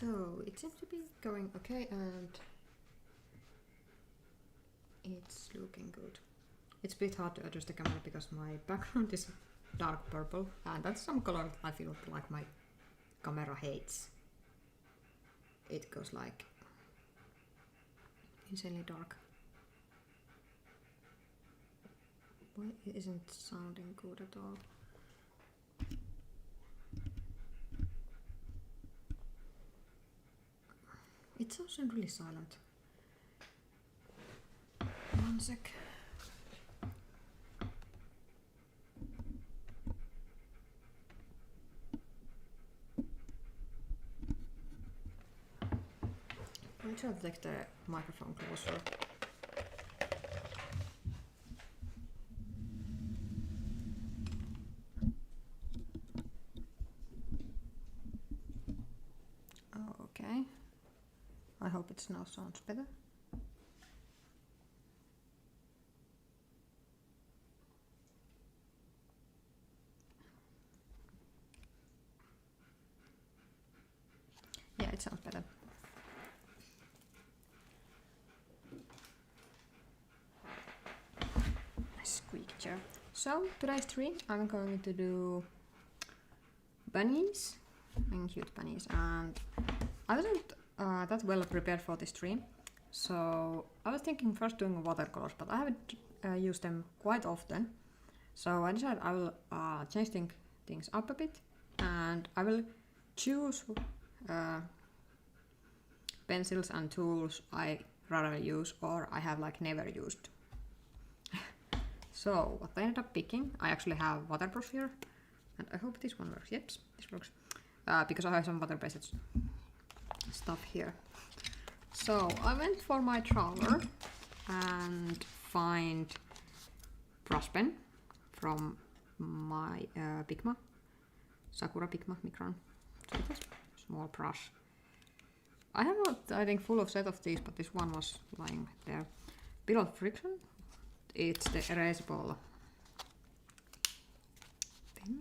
So it seems to be going okay, and it's looking good. It's a bit hard to adjust the camera because my background is dark purple, and that's some color I feel like my camera hates. It goes like insanely dark. Why it isn't sounding good at all? It sounds really silent. One sec. I'm trying to take the microphone closer. Okay. I hope it now sounds better. Yeah, it sounds better. Nice squeak chair. So today's stream I'm going to do bunnies and cute bunnies, and I wasn't that well prepared for this stream, so I was thinking first doing watercolors, but I haven't used them quite often, so I decided I will change things up a bit, and I will choose pencils and tools I rather use or I have like never used. So what I ended up picking, I actually have waterproof here, and I hope this one works. Yep, this works, because I have some water-based stuff here. So I went for my trawler and find brush pen from my Pigma, Sakura Pigma Micron. So it was a small brush. I have not, I think, full of set of these, but this one was lying there. Bit of friction. It's the erasable pen.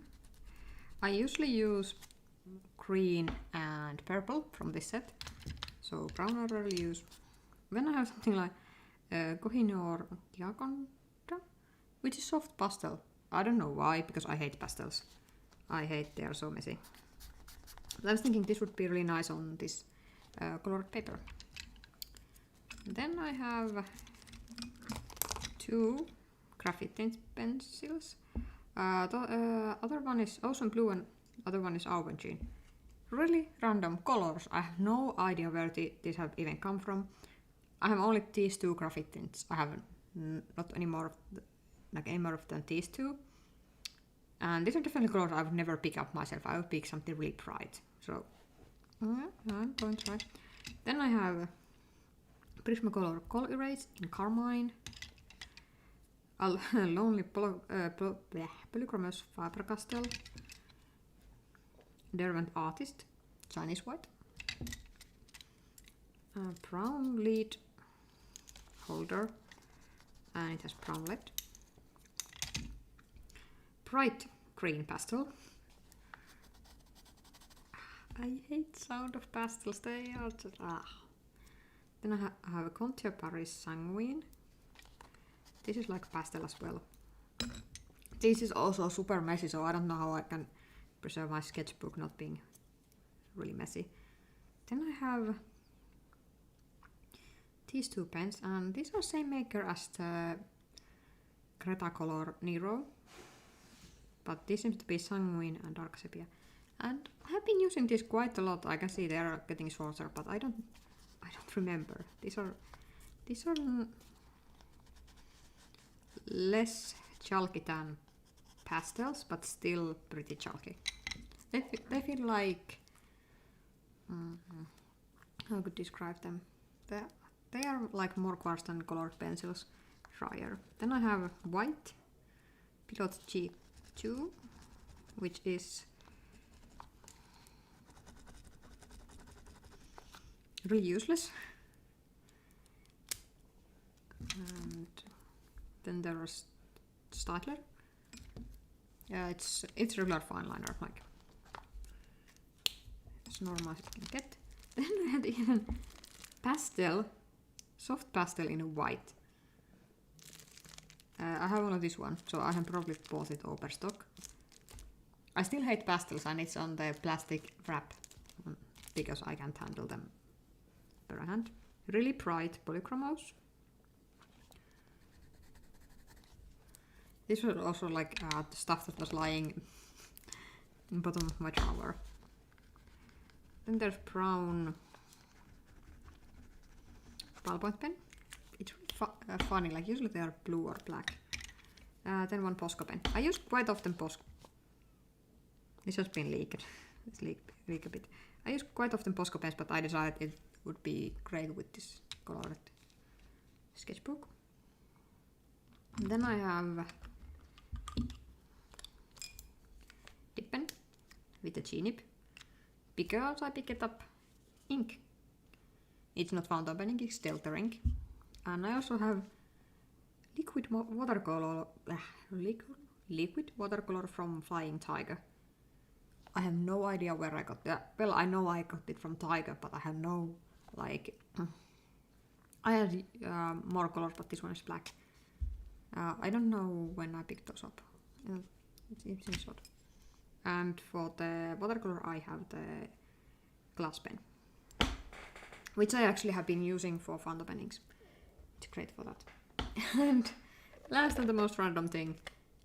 I usually use green and purple from this set, so brown I rarely use. Then I have something like Kohinoor Diagonda, which is soft pastel. I don't know why, because I hate pastels. I hate they are so messy. But I was thinking this would be really nice on this colored paper. Then I have two Graphite Tint pencils. The other one is Ocean Blue and other one is Aubergine. Really random colors. I have no idea where these have even come from. I have only these two Graphite Tints. I have not any more than these two. And these are definitely colors I would never pick up myself. I would pick something really bright. So I'm going to try. Then I have Prismacolor Kohl Erase in Carmine. Lonely Polychromos Faber-Castell. Derwent Artist, Chinese White. Brown lead holder, and it has brown lead. Bright green pastel. I hate sound of pastels, they are just Then I have a Contour Paris Sanguine. This is like pastel as well. This is also super messy, so I don't know how I can preserve my sketchbook not being really messy. Then I have these two pens, and these are same maker as the Greta Color Nero, but this seems to be Sanguine and Dark Sepia. And I have been using this quite a lot. I can see they are getting shorter, but I don't remember. These are less chalky than pastels, but still pretty chalky. They feel like how could describe them? They are like more quartz than colored pencils, drier. Then I have white Pilot G2, which is really useless. And then there is Statler. Yeah, it's regular fine liner, like as normal as you can get. Then I had even pastel, soft pastel in white. I have only this one, so I have probably bought it overstock. I still hate pastels and it's on the plastic wrap because I can't handle them per hand. Really bright polychromos. This was also like the stuff that was lying in the bottom of my drawer. Then there's brown ballpoint pen. It's funny, like usually they are blue or black. Then one Posco pen. I use quite often Posco. This has been leaked. It's leaked a bit. I use quite often Posco pens, but I decided it would be great with this colored sketchbook. And then I have dip pen with a G-nib because I picked up ink. It's not fountain pen ink, it's Delta ink. And I also have liquid watercolor from Flying Tiger. I have no idea where I got that. Well, I know I got it from Tiger, but I have no, like... I had more colors, but this one is black. I don't know when I picked those up. It's in short. And for the watercolor, I have the glass pen, which I actually have been using for fountain pen inks. It's great for that. And last and the most random thing,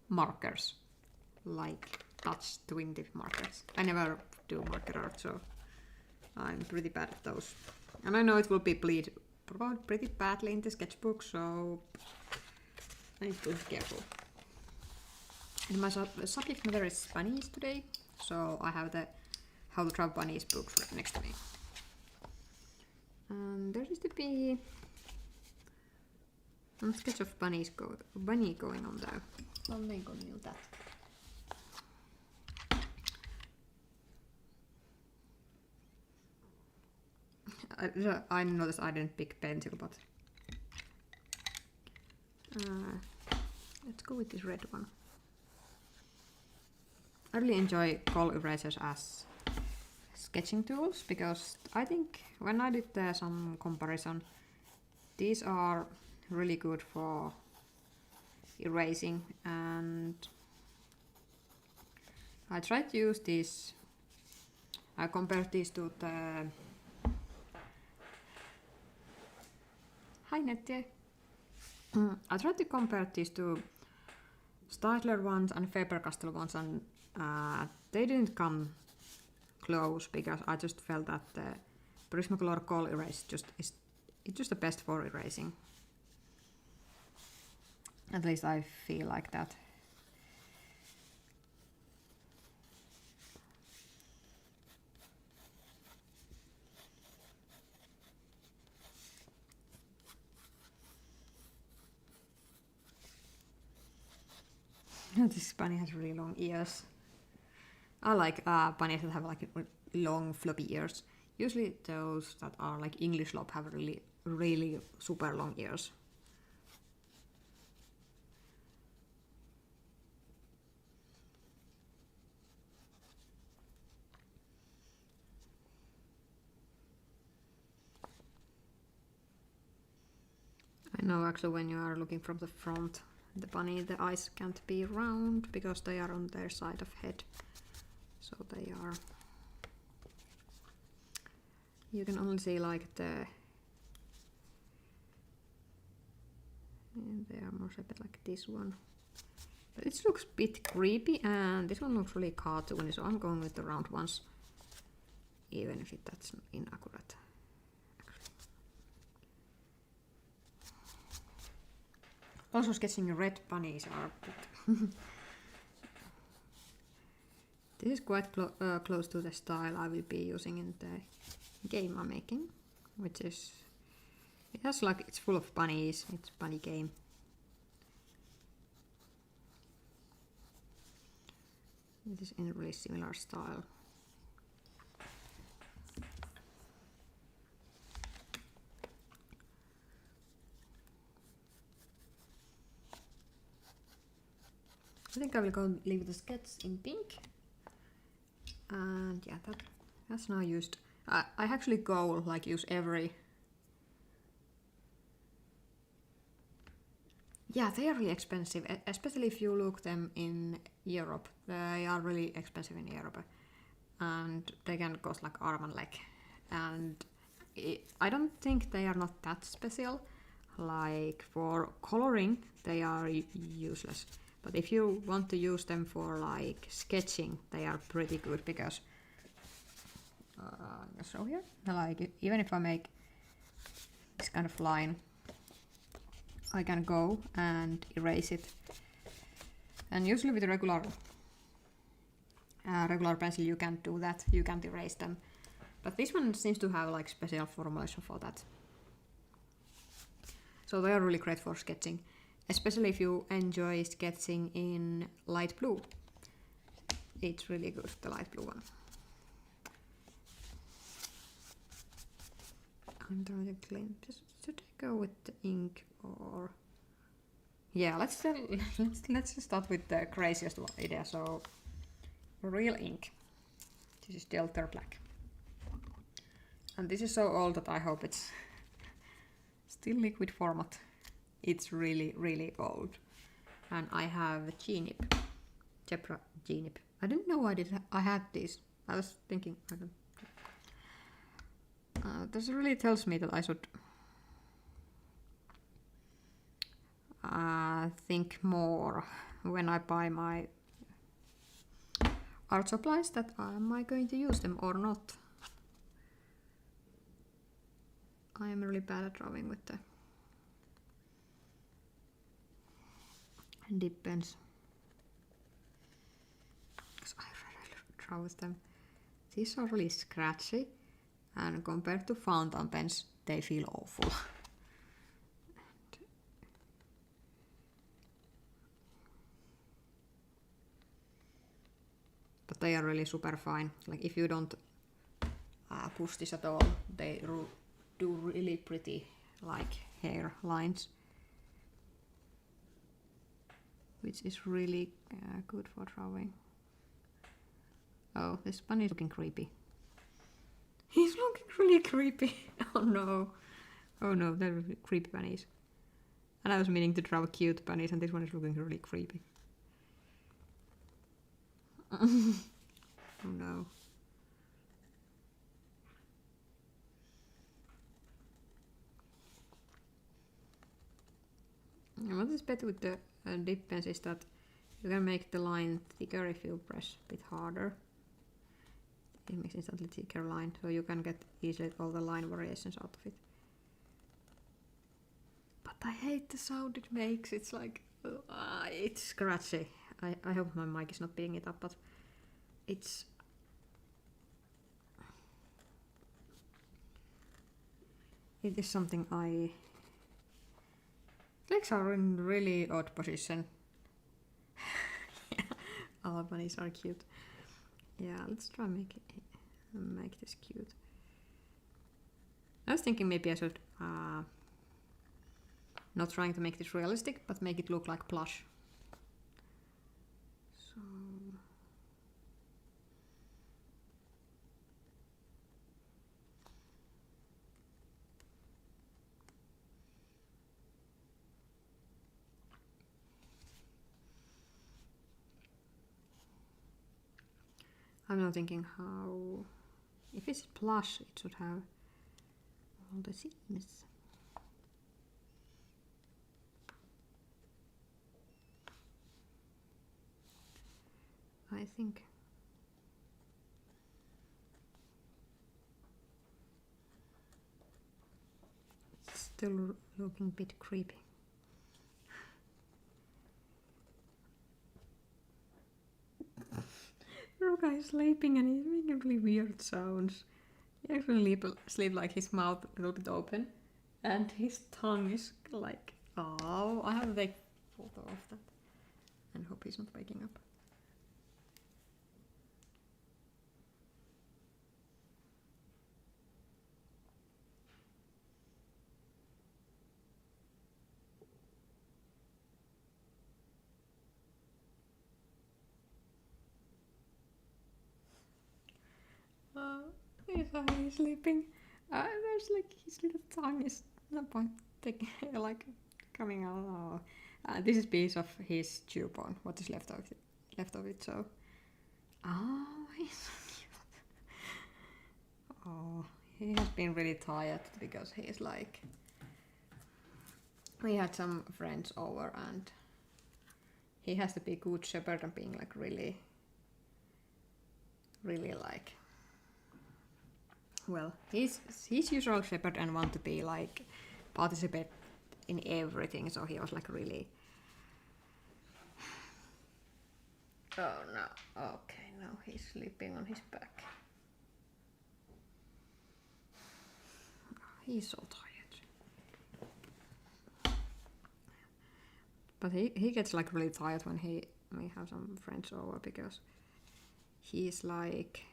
markers. Like touch twin tip markers. I never do marker art, so I'm pretty bad at those. And I know it will be bleed probably pretty badly in the sketchbook, so I need to be careful. And my subject matter is bunnies today, so I have the How to Draw Bunnies book right next to me. And there used to be a sketch of bunny going on there. Something going on that. I noticed I didn't pick pencil, but let's go with this red one. I really enjoy kohl erasers as sketching tools because I think when I did some comparison, these are really good for erasing, and I tried to use these. I compared these to the Hi Nettie. I tried to compare these to Staedtler ones and Faber-Castell ones, and they didn't come close because I just felt that the Prismacolor kohl erase it's just the best for erasing. At least I feel like that. This bunny has really long ears. I like bunnies that have like long floppy ears. Usually those that are like English lop have really super long ears. I know actually when you are looking from the front, the bunny, the eyes can't be round because they are on their side of head. So they are... You can only see like the... And they are more shaped like this one. But it looks a bit creepy, and this one looks really cartoony, so I'm going with the round ones. Even if that's inaccurate. Also sketching red bunnies are This is quite close to the style I will be using in the game I'm making, which is, it has like, it's full of bunnies, it's a bunny game. This is in a really similar style. I think I will go leave the sketch in pink. And yeah, that's now used. I actually go like use every. Yeah, they are really expensive, especially if you look them in Europe. They are really expensive in Europe, and they can cost like arm and leg. And I don't think they are not that special. Like for coloring, they are useless. But if you want to use them for like sketching, they are pretty good because. So here, like even if I make this kind of line, I can go and erase it. And usually with a regular pencil you can't do that, you can't erase them. But this one seems to have like special formulation for that. So they are really great for sketching, especially if you enjoy sketching in light blue. It's really good, the light blue one. I'm trying to clean. Should I go with the ink or? Yeah, let's just start with the craziest idea. So, real ink. This is Delta Black, and this is so old that I hope it's still liquid format. It's really, really old, and I have G-nib, Zebra G-nib. I didn't know I had this. I was thinking I don't. This really tells me that I should think more when I buy my art supplies that am I going to use them or not. I am really bad at drawing with the dip pens. Because I really draw with them. These are really scratchy, and compared to fountain pens, they feel awful. But they are really super fine. Like if you don't push this at all, they do really pretty like hair lines, which is really good for drawing. Oh, this bunny is looking creepy. He's looking really creepy. Oh no. Oh no, they're really creepy bunnies. And I was meaning to draw cute bunnies, and this one is looking really creepy. Oh no. And what is better with the dip pens is that you can make the line thicker if you press a bit harder. It makes instantly thicker line, so you can get easily all the line variations out of it. But I hate the sound it makes. It's like it's scratchy. I hope my mic is not picking it up, but it's it is something legs are in really odd position. Yeah, our bunnies are cute. Yeah, let's try make this cute. I was thinking maybe I should not trying to make this realistic, but make it look like plush. So I'm now thinking how, if it's plush, it should have all the seams. I think it's still looking a bit creepy. Ruka is sleeping and he's making really weird sounds. He actually sleep like his mouth a little bit open, and his tongue is like, oh, I have to take a photo of that and hope he's not waking up. He's already sleeping. There's like his little tongue is no point taking like coming out. Oh. This is piece of his chew bone. What is left of it. So, oh, he's so cute. Oh, he has been really tired because he's like. We had some friends over and he has to be good shepherd and being like really like. Well, he's usual shepherd and want to be like participate in everything, so he was like really. Oh no, okay, now he's sleeping on his back. He's so tired. But he gets like really tired when we have some friends over because he's like.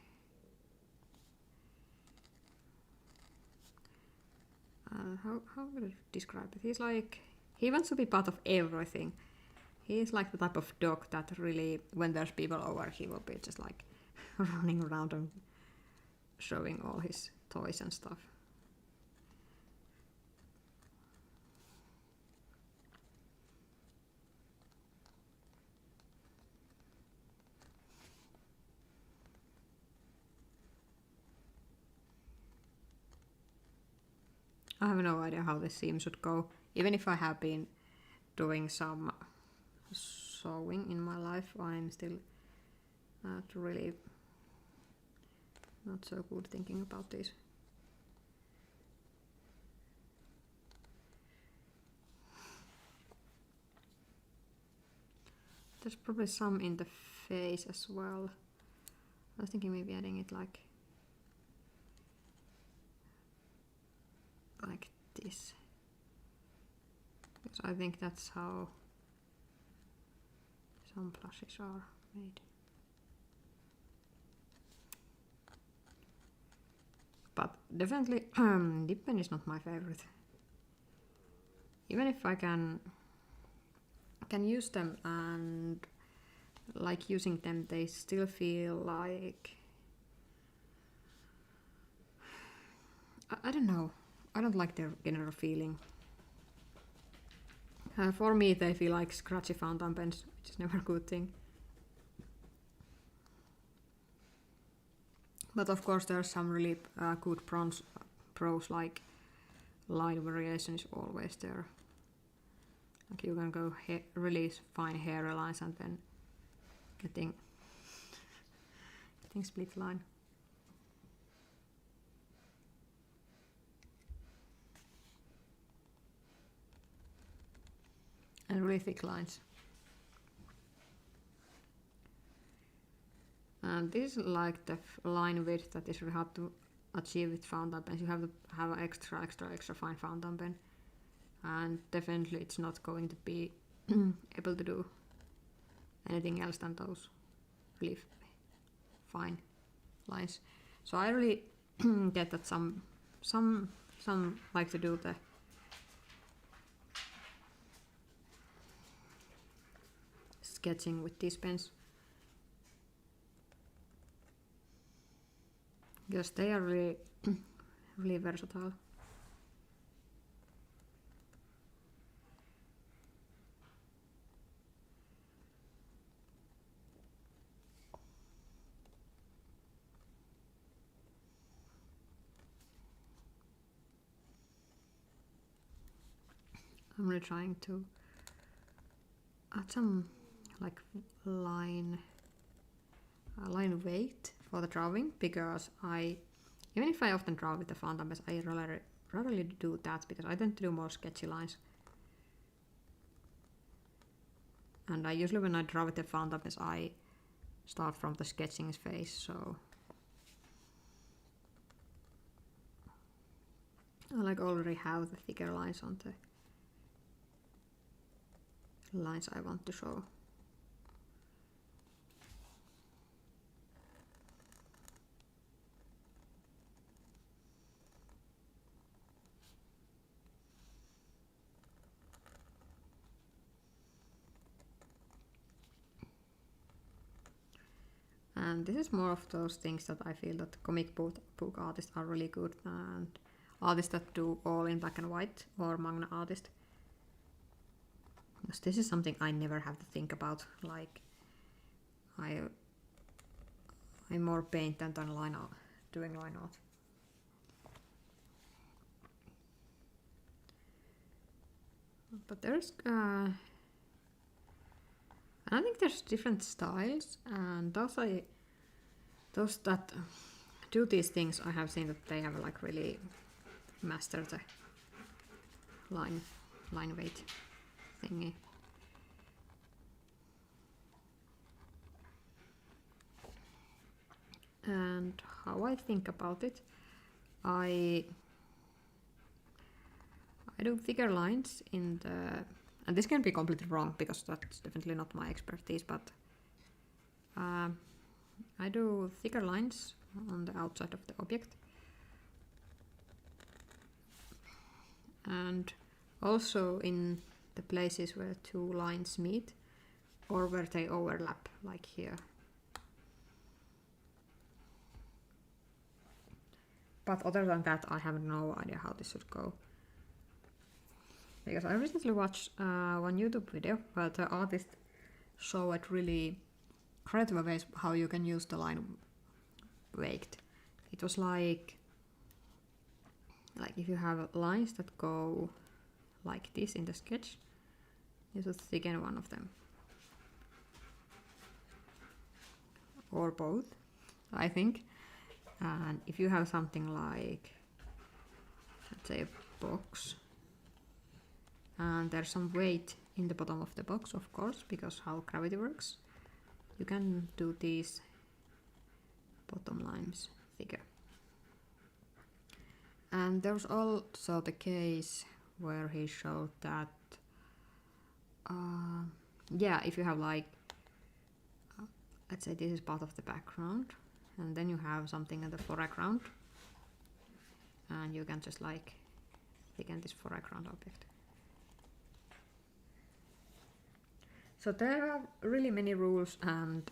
How would I describe it? He's like, he wants to be part of everything. He's like the type of dog that really, when there's people over, he will be just like running around and showing all his toys and stuff. I have no idea how this theme should go. Even if I have been doing some sewing in my life, I'm still not so good thinking about this. There's probably some in the face as well. I was thinking maybe adding it like this. Because I think that's how some plushes are made. But definitely dip pen is not my favorite. Even if I can use them and like using them, they still feel like I don't know. I don't like their general feeling. For me, they feel like scratchy fountain pens, which is never a good thing. But of course, there's some really good pros, like line variation is always there. Like you can go really fine hairlines and then getting split line. And really thick lines. And this is like the line width that is really hard to achieve with fountain pens. You have to have an extra fine fountain pen. And definitely it's not going to be able to do anything else than those really fine lines. So I really get that some like to do the sketching with these pens because they are really really versatile. I'm really trying to add some like line weight for the drawing because even if I often draw with the fountain pens, I rarely do that because I tend to do more sketchy lines. And I usually when I draw with the fountain pens, I start from the sketching phase, so I like already have the thicker lines on the lines I want to show. And this is more of those things that I feel that comic book artists are really good, and artists that do all in black and white, or manga artist. Because this is something I never have to think about. Like, I'm more paint than line art, doing line art. But there's and I think there's different styles, and those that do these things, I have seen that they have like really mastered the line weight thingy. And how I think about it, I do thicker lines in the, and this can be completely wrong because that's definitely not my expertise, but I do thicker lines on the outside of the object, and also in the places where two lines meet or where they overlap, like here. But other than that, I have no idea how this should go. Because I recently watched one YouTube video where the artist showed really creative ways how you can use the line weight. It was like if you have lines that go like this in the sketch, you should thicken one of them. Or both, I think. And if you have something like, let's say, a box, and there's some weight in the bottom of the box, of course, because how gravity works, you can do these bottom lines thicker. And there's also the case where he showed that, yeah, if you have like, let's say this is part of the background, and then you have something in the foreground, and you can just like thicken this foreground object. So there are really many rules, and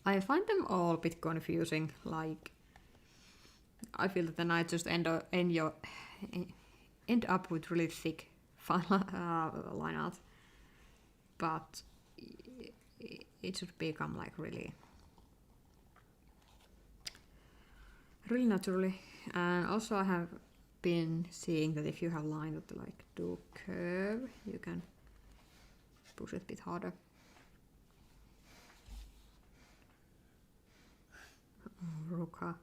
I find them all a bit confusing. Like, I feel that then I just end up with really thick line art, but it should become like really naturally. And also I have been seeing that if you have line that like do curve, you can push it a bit harder. Ruka.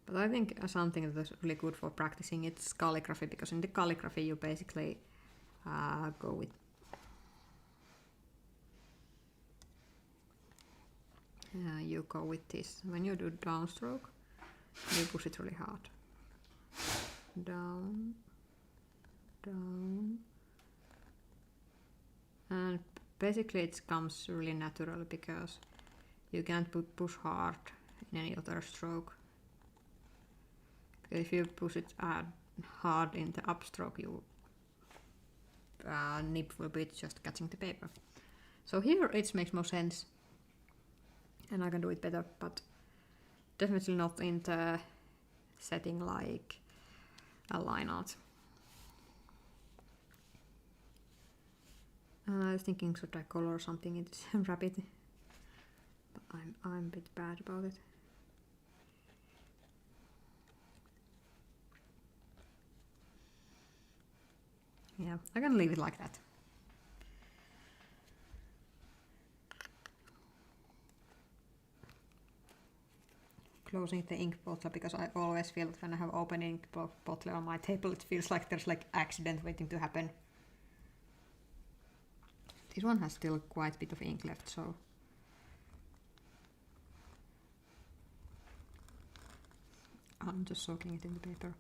But I think something that is really good for practicing it's calligraphy, because in the calligraphy you basically go with this. When you do downstroke, you push it really hard. Down, down. And basically it comes really natural because you can't push hard in any other stroke. If you push it hard in the upstroke, your nib will be just catching the paper. So here it makes more sense, and I can do it better, but definitely not in the setting like a line art. I was thinking, should I color something in this rabbit? But I'm a bit bad about it. Yeah, I can leave it like that. Closing the ink bottle, because I always feel that when I have open ink bottle on my table, it feels like there's like accident waiting to happen. This one has still quite a bit of ink left, so I'm just soaking it in the paper.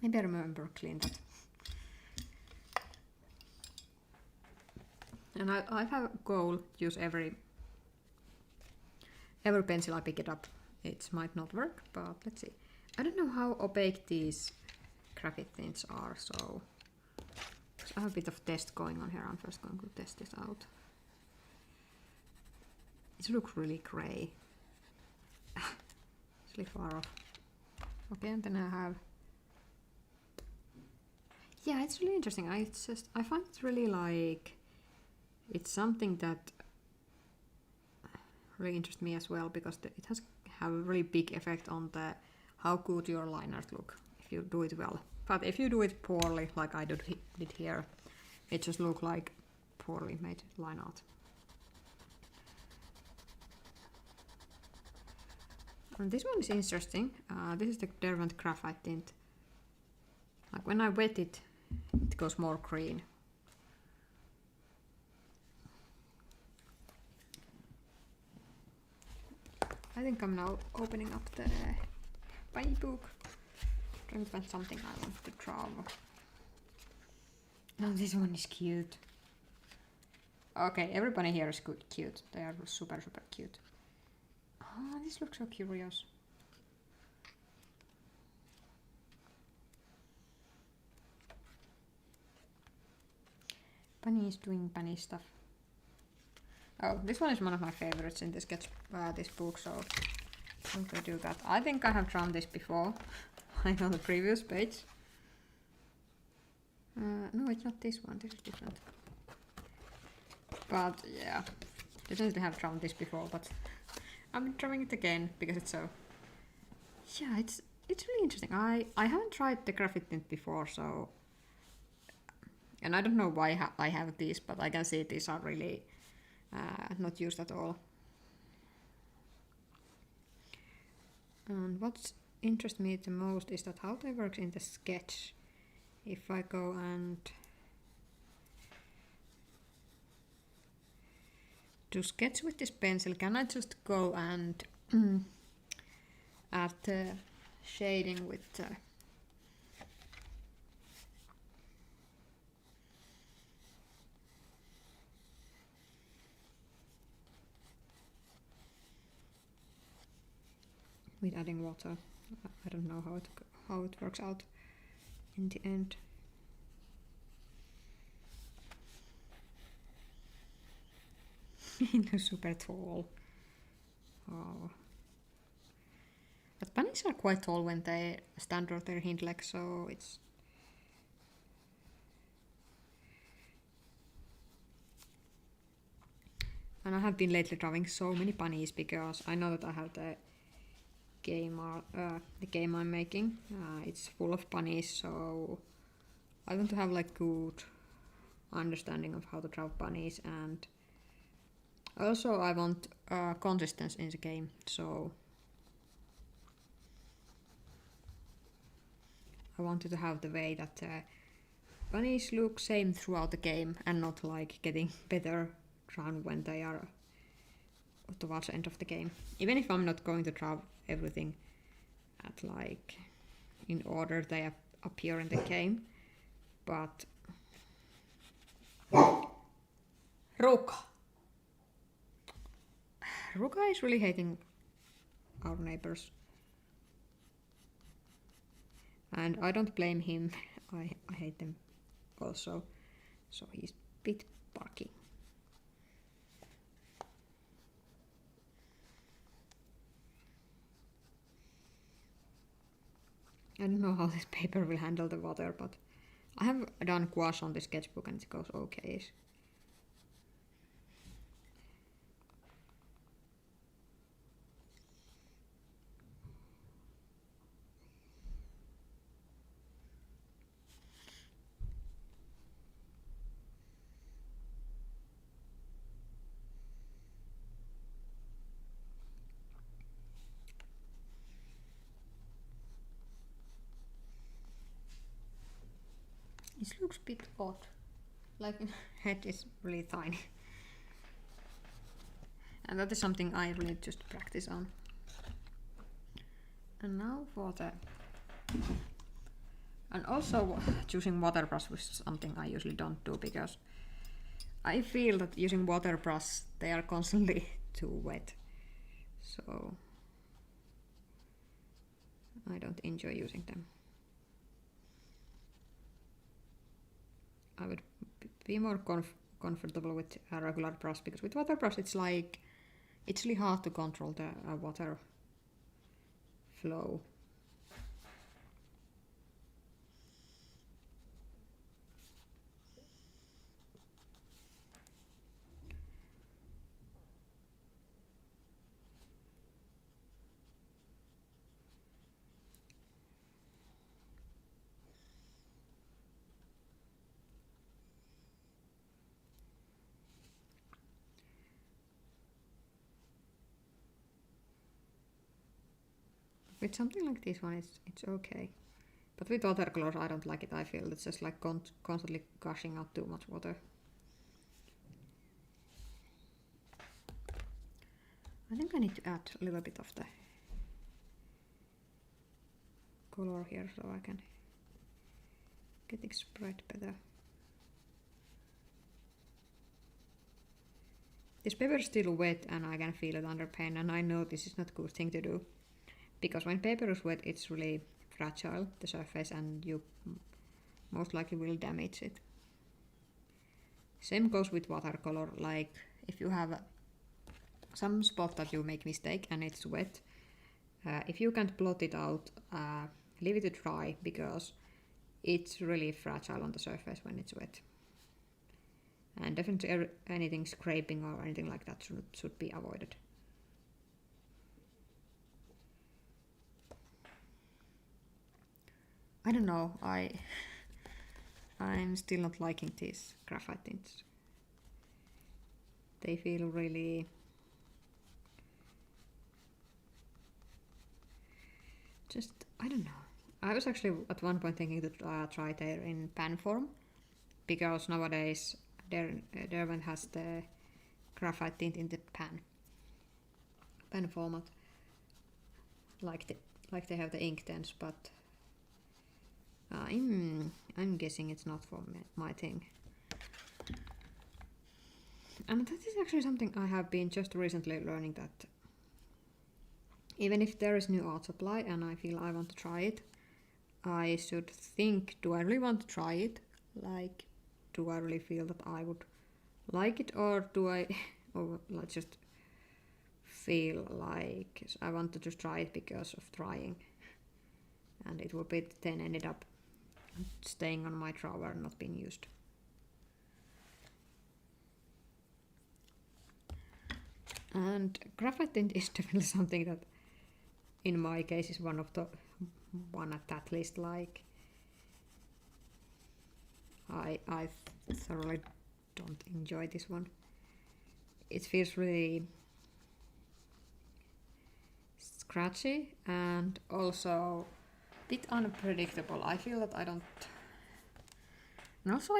Maybe I remember clean that. And I have a goal to use every every pencil I pick it up, it might not work, but let's see. I don't know how opaque these graphite tints are, so I have a bit of test going on here. I'm first going to test this out. It looks really grey. It's really far off. Okay, and then I have... Yeah, it's really interesting. I find it really like... It's something that really interests me as well, because it has have a really big effect on the how good your line art look if you do it well. But if you do it poorly, like I did here, it just look like poorly made line art. And this one is interesting. This is the Derwent Graphite tint. Like when I wet it, it goes more green. I think I'm now opening up the bunny book. Trying to find something I want to draw. No, this one is cute. Okay, everybody here is cute. They are super cute. Oh, this looks so curious. Bunny is doing bunny stuff. Oh, this one is one of my favorites in this this book, so I'm going to do that. I think I have drawn this before, like on the previous page. No, it's not this one. This is different. But yeah, definitely have drawn this before, but I'm drawing it again because it's so... Yeah, it's really interesting. I haven't tried the graphite tint before, so... And I don't know why I have these, but I can see these are really not used at all. And what interests me the most is that how they work in the sketch. If I go and to sketch with this pencil, can I just go and add the shading with adding water? I don't know how it works out in the end. It looks super tall. Oh. But bunnies are quite tall when they stand on their hind legs, so it's... And I have been lately drawing so many bunnies because I know that I have the game I'm making. It's full of bunnies, so I want to have like good understanding of how to draw bunnies, and also I want consistency in the game, so I wanted to have the way that bunnies look same throughout the game and not like getting better drawn when they are towards the end of the game. Even if I'm not going to draw everything at like in order they appear in the game, but Ruka is really hating our neighbors, and I don't blame him. I hate them also, so he's a bit barky. I don't know how this paper will handle the water, but I have done gouache on the sketchbook and it goes okay. It looks a bit odd, like my head is really tiny. And that is something I really just practice on. And now for the... And also choosing water brush was something I usually don't do because I feel that using water brush they are constantly too wet. so I don't enjoy using them. I would be more comfortable with a regular brush, because with water brush it's like it's really hard to control the water flow. With something like this one, it's okay. But with watercolors, I don't like it. I feel it's just like constantly gushing out too much water. I think I need to add a little bit of the color here so I can get it spread better. This paper is still wet and I can feel it under pen, and I know this is not a good thing to do. Because when paper is wet, it's really fragile, the surface, and you most likely will damage it. Same goes with watercolor, like if you have some spot that you make mistake and it's wet, if you can't blot it out, leave it to dry, because it's really fragile on the surface when it's wet. And definitely anything scraping or anything like that should be avoided. I don't know, I'm still not liking these graphite tints. They feel really just, I don't know. I was actually at one point thinking to try there in pan form, because nowadays Derwent has the graphite tint in the pan format, like they have the ink tents, but I'm guessing it's not for my thing. And that is actually something I have been just recently learning, that even if there is new art supply and I feel I want to try it, I should think, do I really want to try it? Like, do I really feel that I would like it, or do I or like just feel like I want to just try it because of trying, and it would be then ended up staying on my drawer and not being used. And graphite tint is definitely something that in my case is one at that list. Like, I thoroughly don't enjoy this one. It feels really scratchy and also a bit unpredictable. I feel that I don't, and also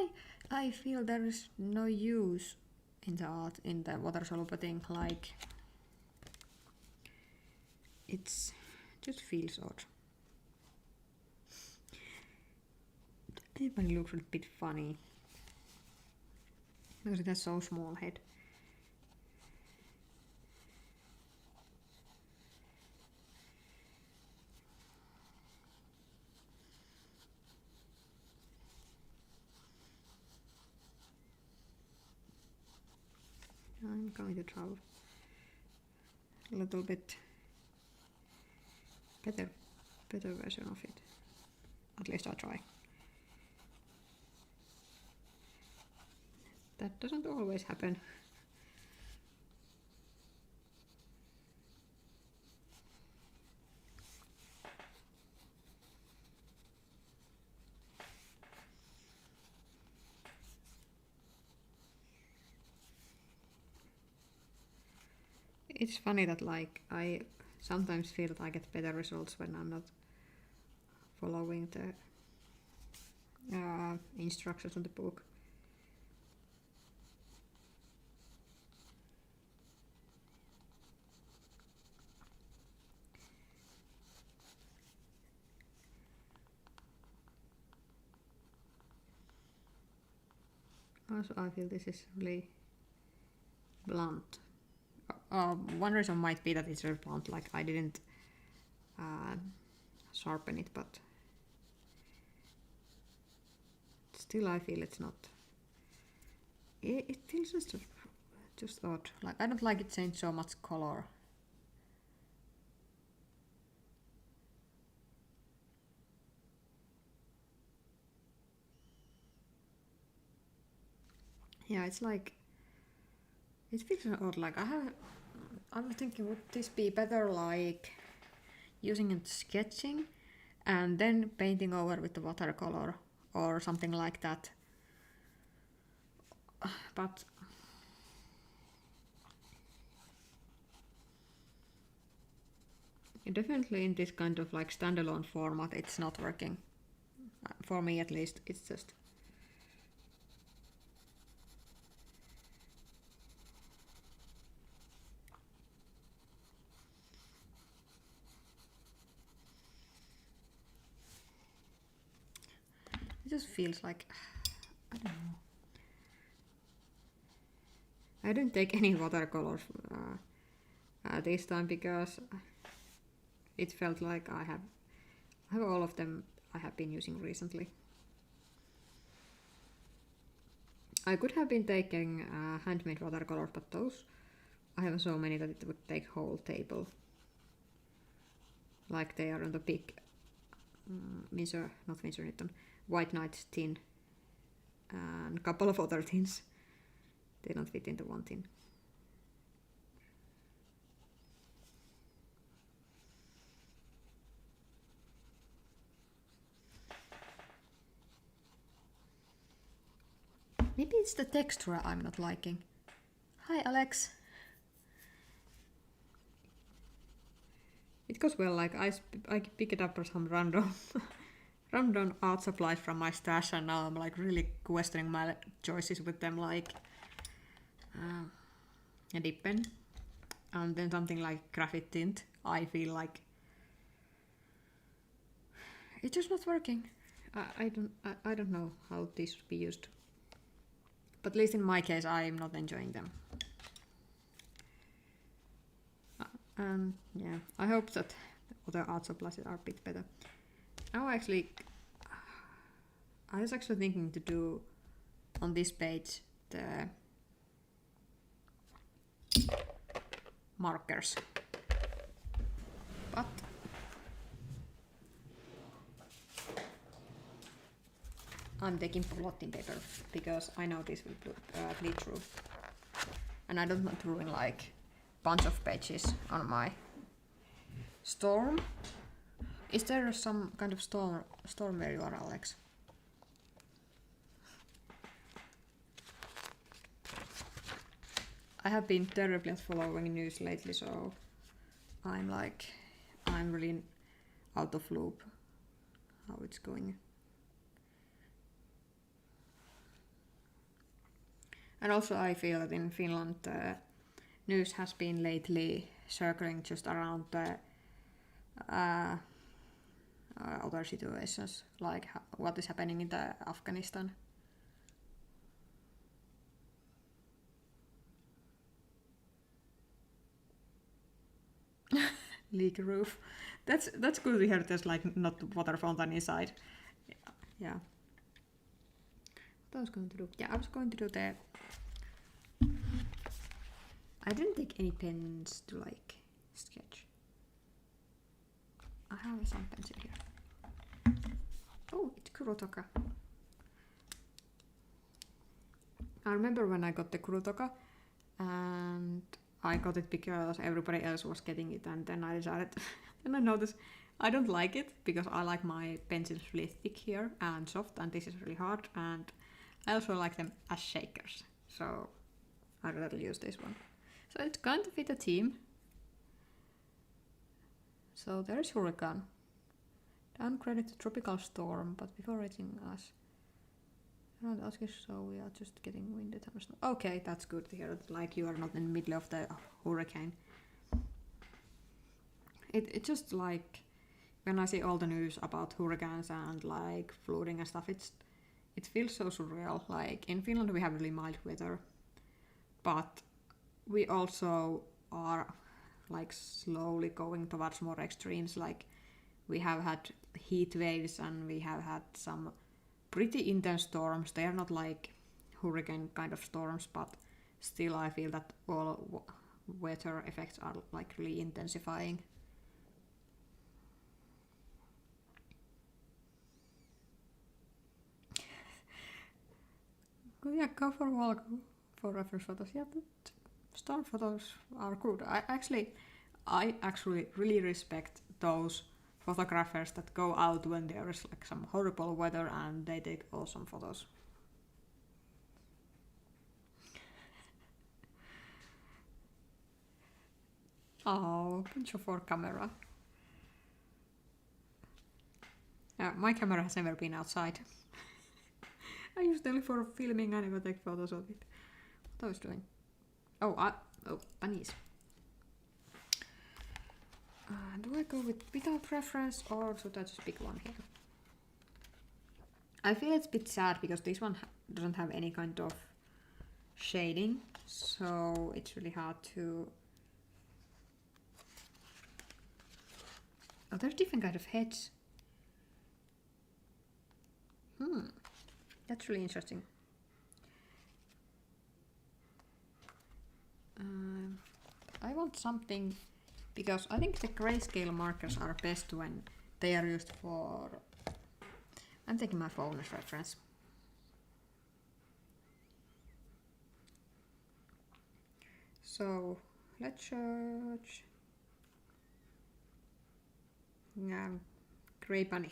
I feel there is no use in the art, in the water soluble thing. Like, it's just feels odd. It even looks a bit funny because it has so small head. I'm going to draw a little bit better version of it. At least I'll try. That doesn't always happen. It's funny that, like, I sometimes feel that I get better results when I'm not following the instructions on the book. Also, I feel this is really blunt. one reason might be that it's very blunt, like I didn't sharpen it, but still I feel it's not. It feels just odd. Like I don't like it changed so much color. Yeah, it's like it feels odd. Like I was thinking, would this be better like using it sketching and then painting over with the watercolor or something like that? But definitely in this kind of like standalone format, it's not working. For me at least, it's just. It just feels like, I don't know. I didn't take any watercolors this time because it felt like I have all of them I have been using recently. I could have been taking handmade watercolors, but those I have so many that it would take whole table. Like they are on the big White Knight tin and a couple of other tins. They don't fit into one tin. Maybe it's the texture I'm not liking. Hi Alex! It goes well, like I pick it up for some random random art supplies from my stash, and now I'm like really questioning my choices with them, like a dip pen and then something like Graphite Tint. I feel like it's just not working. I don't know how these should be used, but at least in my case I'm not enjoying them. Yeah, I hope that other art supplies are a bit better. Now actually, I was actually thinking to do on this page the markers, but I'm taking blotting paper because I know this will bleed through, and I don't want to ruin like bunch of pages on my storm. Is there some kind of storm where you are, Alex? I have been terribly at following news lately, so I'm really out of loop how it's going. And also I feel that in Finland news has been lately circling just around the other situations, like what is happening in the Afghanistan. Leak roof. That's good to hear. There's like not water fountain inside. Yeah. What I was going to do? Yeah, I was going to do the. I didn't take any pens to like sketch. I have some pencil here. Oh, it's Kurotoka. I remember when I got the Kurotoka, and I got it because everybody else was getting it, and then I decided, then I noticed I don't like it because I like my pencils really thick here and soft, and this is really hard, and I also like them as shakers, so I'd rather use this one. So it's kind of fit a theme. So there's Hurricane. Downgraded to tropical storm, but before reaching us. Around us, so we are just getting winded. Okay, that's good to hear. Like you are not in the middle of the hurricane. It just like when I see all the news about hurricanes and like flooding and stuff, it feels so surreal. Like in Finland we have really mild weather, but we also are like slowly going towards more extremes. Like we have had heat waves and we have had some pretty intense storms. They are not like hurricane kind of storms, but still I feel that all weather effects are like really intensifying. Yeah, go for a walk for reference photos. Yeah, but storm photos are good. I actually really respect those photographers that go out when there is like some horrible weather and they take awesome photos. Oh, pinch for camera. My camera has never been outside. I use it only for filming and I take photos of it. What I was doing? Oh, bunnies. Do I go without reference or should I just pick one here? I feel it's a bit sad because this one doesn't have any kind of shading, so it's really hard to... Oh, there's different kind of heads. That's really interesting. I want something, because I think the grayscale markers are best when they are used for... I'm taking my phone as reference. So let's search grey bunny.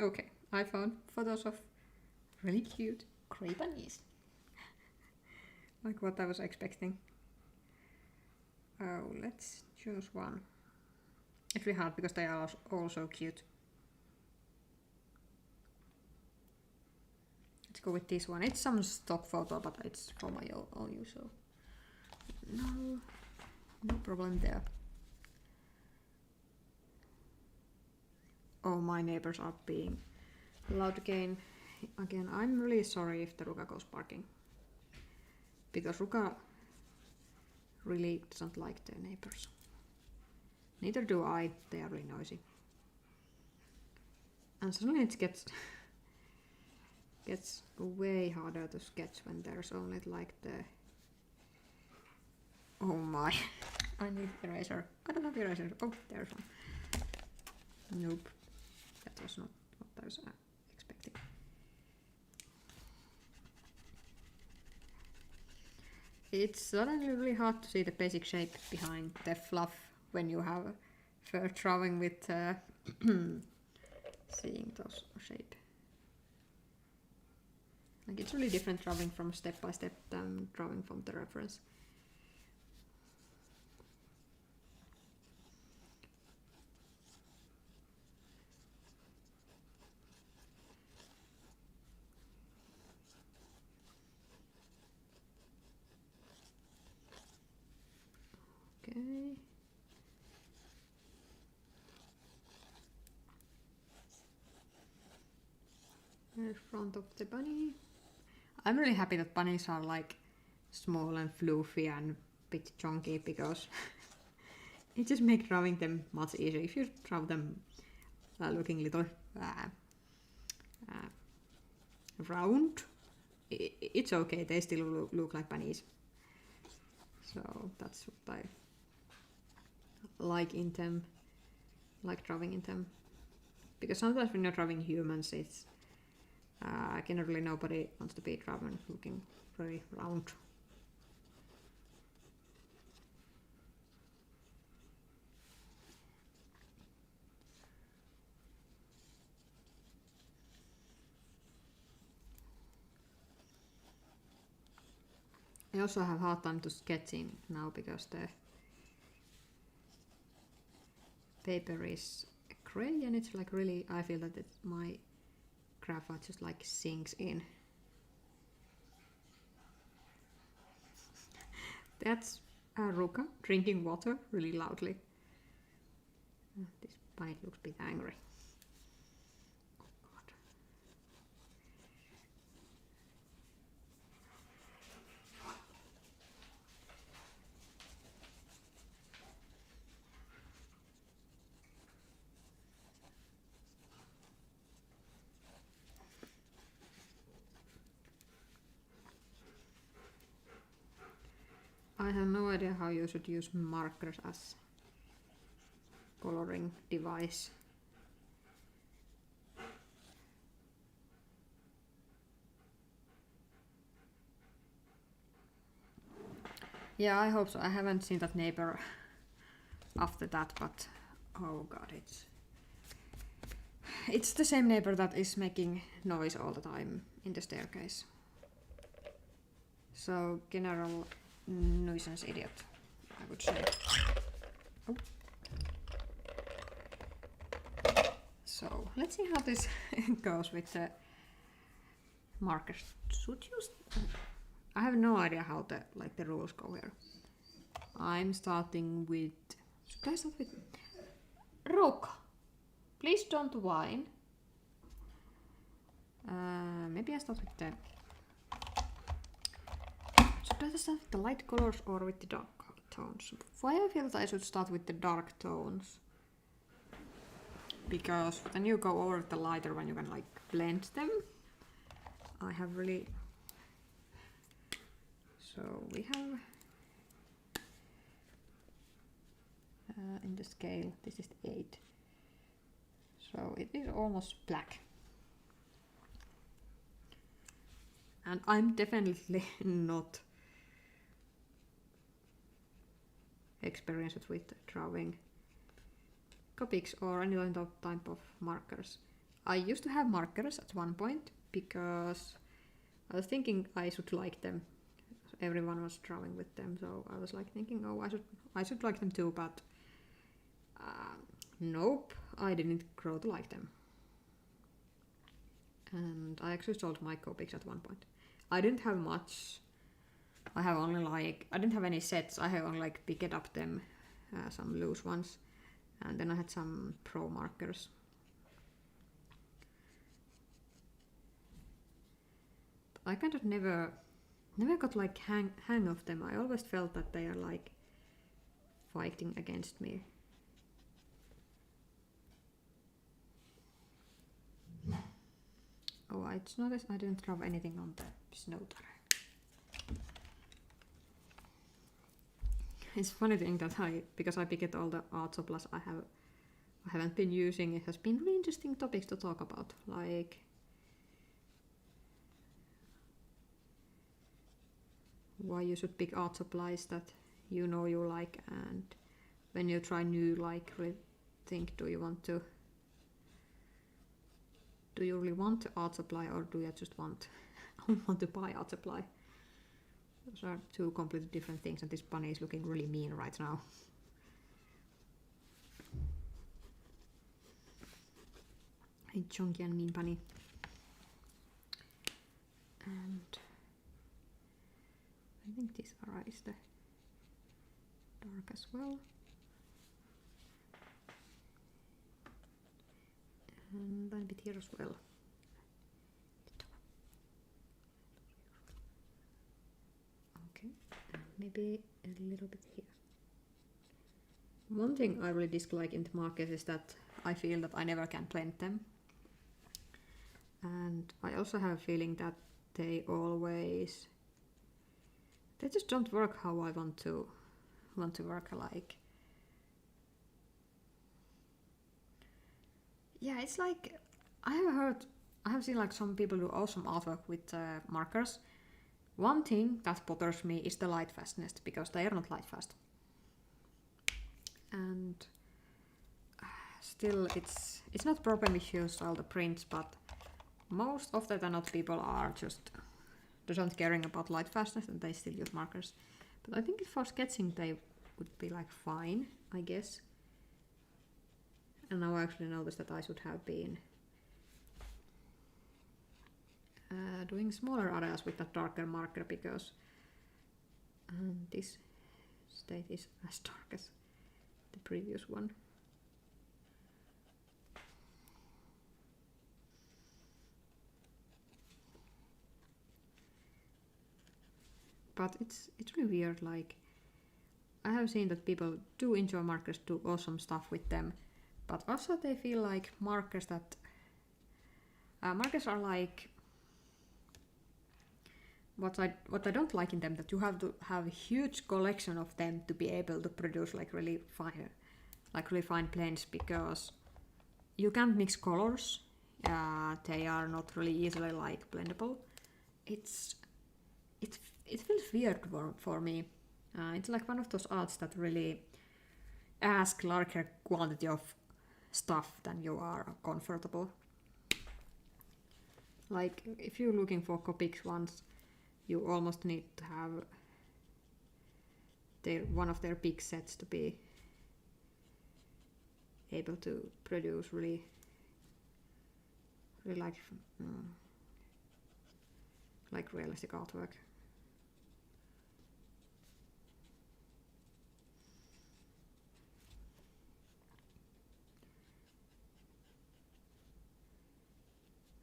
Okay, I found photos of really cute grey bunnies. Like what I was expecting. Oh, let's choose one. It's really hard because they are all so cute. Let's go with this one. It's some stock photo, but it's for my own use, so no problem there. Oh, my neighbors are being loud again. I'm really sorry if the Ruka goes barking. Because Ruka really doesn't like their neighbors. Neither do I, they are really noisy. And suddenly it gets way harder to sketch when there's only like the... Oh my, I need eraser. I don't have eraser. Oh, there's one. Nope. That was not what I was expecting. It's suddenly really hard to see the basic shape behind the fluff when you have first drawing with seeing those shape. Like it's really different drawing from step by step than drawing from the reference. Okay. In front of the bunny. I'm really happy that bunnies are like small and fluffy and a bit chunky because it just makes drawing them much easier. If you draw them looking little round, it's okay, they still look like bunnies. So that's what I like in them, like drawing in them. Because sometimes when you're drawing humans, it's generally nobody wants to be drawn looking very round. I also have hard time to sketching now because the paper is grey and it's like really, I feel that my graphite just like sinks in. That's Ruka drinking water really loudly. This bunny looks a bit angry. Oh I have no idea how you should use markers as coloring device. Yeah, I hope so. I haven't seen that neighbor after that, but oh god, it's the same neighbor that is making noise all the time in the staircase. So general nuisance idiot, I would say. Oh. So let's see how this goes with the markers. Should you? I have no idea how the rules go here. I'm starting with. Should I start with Roka? Please don't whine. Maybe I start with the. Should I start with the light colors or with the dark tones? Why I feel that I should start with the dark tones? Because then you go over the lighter when you can like blend them. I have really. So we have in the scale, this is 8. So it is almost black. And I'm definitely not experienced with drawing Copics or any type of markers. I used to have markers at one point because I was thinking I should like them. Everyone was drawing with them, so I was like thinking, oh, I should like them too, but nope, I didn't grow to like them. And I actually sold my Copics at one point. I didn't have much. I have only I didn't have any sets. I have only like picked up them, some loose ones, and then I had some pro markers. But I kind of never got like hang of them. I always felt that they are like fighting against me. Oh, it's noticed I didn't draw anything on the snow terrain. It's funny thing that because I picked all the art supplies I haven't been using, it has been really interesting topics to talk about, like why you should pick art supplies that you know you like, and when you try new, like really think, do you really want art supply, or do you just want to buy art supply? Those are two completely different things, and this bunny is looking really mean right now. A chunky and mean bunny. And I think this area is the dark as well. And a bit here as well. Okay, and maybe a little bit here. One thing I really dislike in the markers is that I feel that I never can blend them. And I also have a feeling that they just don't work how I want to work, like. Yeah, it's like I have seen like some people do awesome artwork with markers. One thing that bothers me is the light fastness, because they are not light fast. And still, it's not problem if you sell the prints, but most of the not people are just doesn't caring about light fastness, and they still use markers. But I think for sketching they would be like fine, I guess. And now I actually noticed that I should have been doing smaller areas with a darker marker, because this state is as dark as the previous one. But it's really weird, like I have seen that people do enjoy markers, do awesome stuff with them, but also they feel like markers are like what I don't like in them, that you have to have a huge collection of them to be able to produce like really fine blends, because you can't mix colors. They are not really easily like blendable. It feels weird for me. It's like one of those arts that really ask larger quantity of stuff than you are comfortable. Like if you're looking for Copics ones, you almost need to have one of their big sets to be able to produce really like realistic artwork.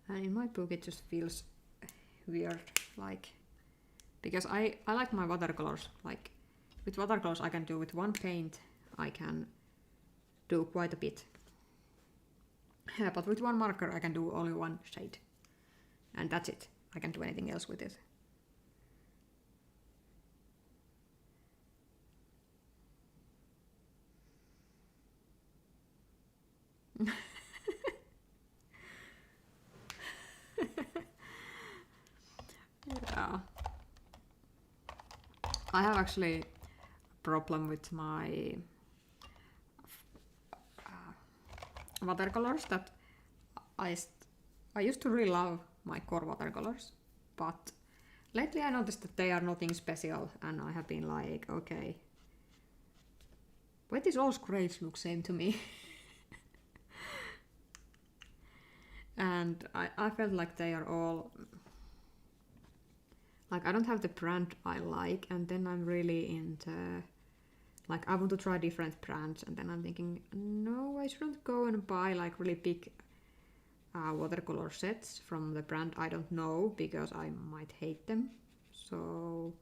And in my book it just feels weird, like, because I like my watercolors. Like with watercolors I can do with one paint, I can do quite a bit. But with one marker I can do only one shade. And that's it. I can't do anything else with it. Yeah. I have actually a problem with my watercolors, that I used to really love my core watercolors, but lately I noticed that they are nothing special, and I have been like, okay, why these all grays look same to me? And I felt like they are all, like, I don't have the brand I like, and then I'm really into, like, I want to try different brands, and then I'm thinking, no, I shouldn't go and buy like really big watercolor sets from the brand I don't know, because I might hate them. So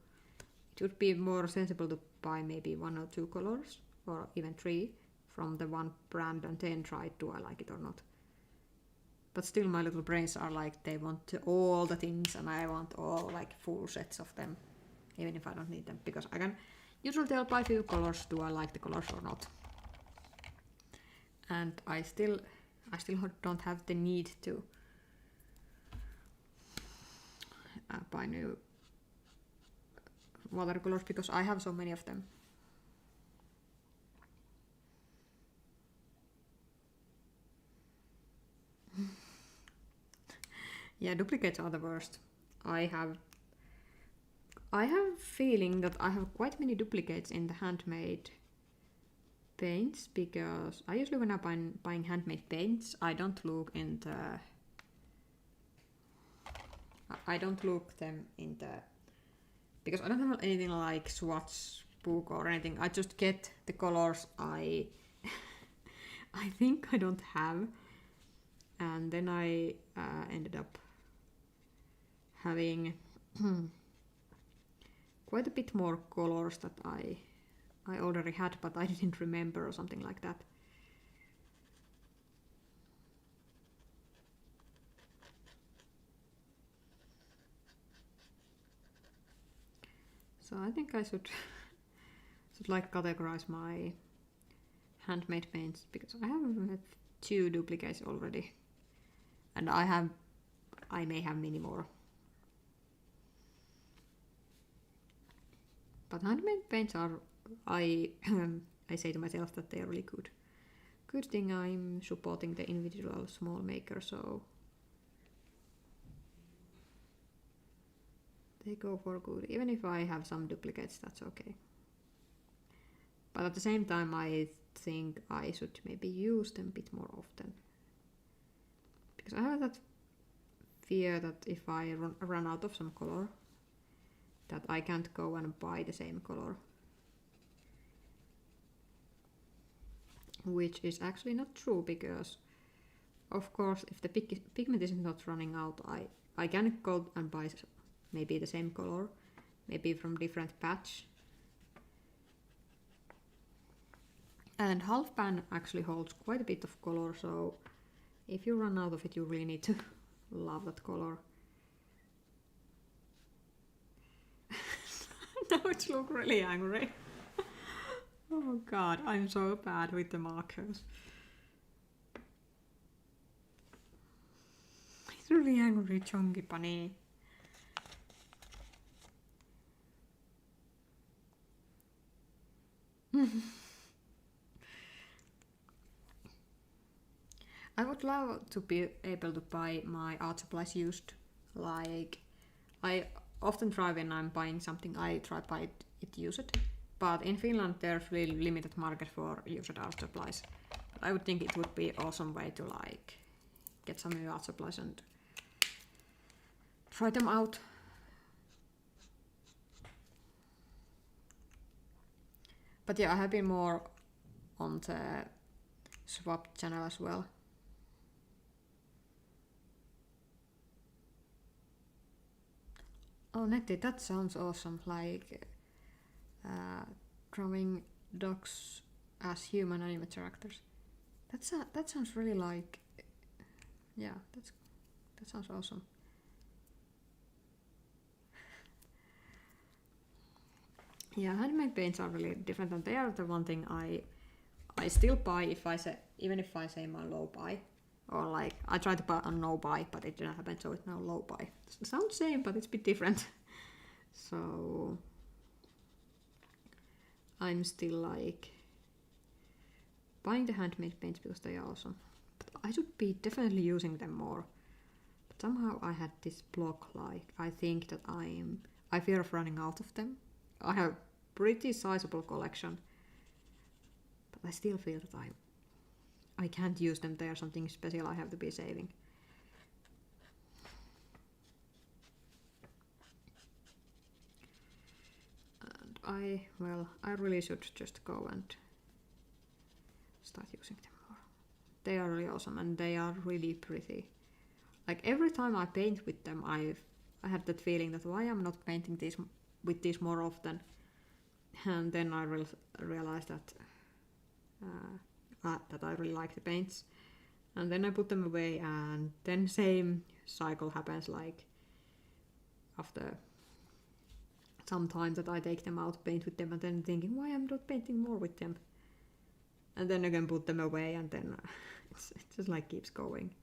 it would be more sensible to buy maybe 1 or 2 colors, or even 3 from the one brand, and then try, do I like it or not. But still my little brains are like, they want all the things, and I want all like full sets of them, even if I don't need them, because I can usually tell by few colors, do I like the colors or not. And I still don't have the need to buy new watercolors, because I have so many of them. Yeah, duplicates are the worst. I have feeling that I have quite many duplicates in the handmade paints, because I usually, when I'm buying handmade paints, I don't look them in the, because I don't have anything like swatch book or anything. I just get the colors I think I don't have, and then I ended up having quite a bit more colors that I already had, but I didn't remember, or something like that. So I think I should like categorize my handmade paints, because I have 2 duplicates already, and I may have many more. But handmade paints are, I say to myself that they are really good. Good thing I'm supporting the individual small maker, so they go for good. Even if I have some duplicates, that's okay. But at the same time, I think I should maybe use them a bit more often. Because I have that fear that if I run out of some color, that I can't go and buy the same color. Which is actually not true, because of course if the pigment is not running out, I can go and buy maybe the same color, maybe from different batch. And half pan actually holds quite a bit of color, so if you run out of it, you really need to love that color. Now it looks really angry. Oh god, I'm so bad with the markers. He's really angry, chunky bunny. I would love to be able to buy my art supplies used. Like, I often try when I'm buying something, I try buy it used. But in Finland there's really limited market for used art supplies. But I would think it would be awesome way to like get some new art supplies and try them out. But yeah, I have been more on the swap channel as well. Oh, Nettie, that sounds awesome. Like drawing dogs as human anime characters. That sounds really like, yeah, that sounds awesome. Yeah, handmade paints are really different, and they are the one thing I still buy if I say, even if I say my low buy. Or like, I tried to buy a no buy, but it didn't happen, so it's now low buy. It sounds same, but it's a bit different. So I'm still like buying the handmade paints because they are awesome. But I should be definitely using them more. But somehow I had this block, like I think that I fear of running out of them. I have pretty sizable collection, but I still feel that I can't use them. They are something special I have to be saving. And I really should just go and start using them more. They are really awesome and they are really pretty. Like every time I paint with them, I have that feeling that why I'm not painting with these more often. And then I realized that I really like the paints, and then I put them away, and then same cycle happens, like after some time that I take them out, paint with them, and then thinking why I'm not painting more with them, and then again put them away, and then it just like keeps going.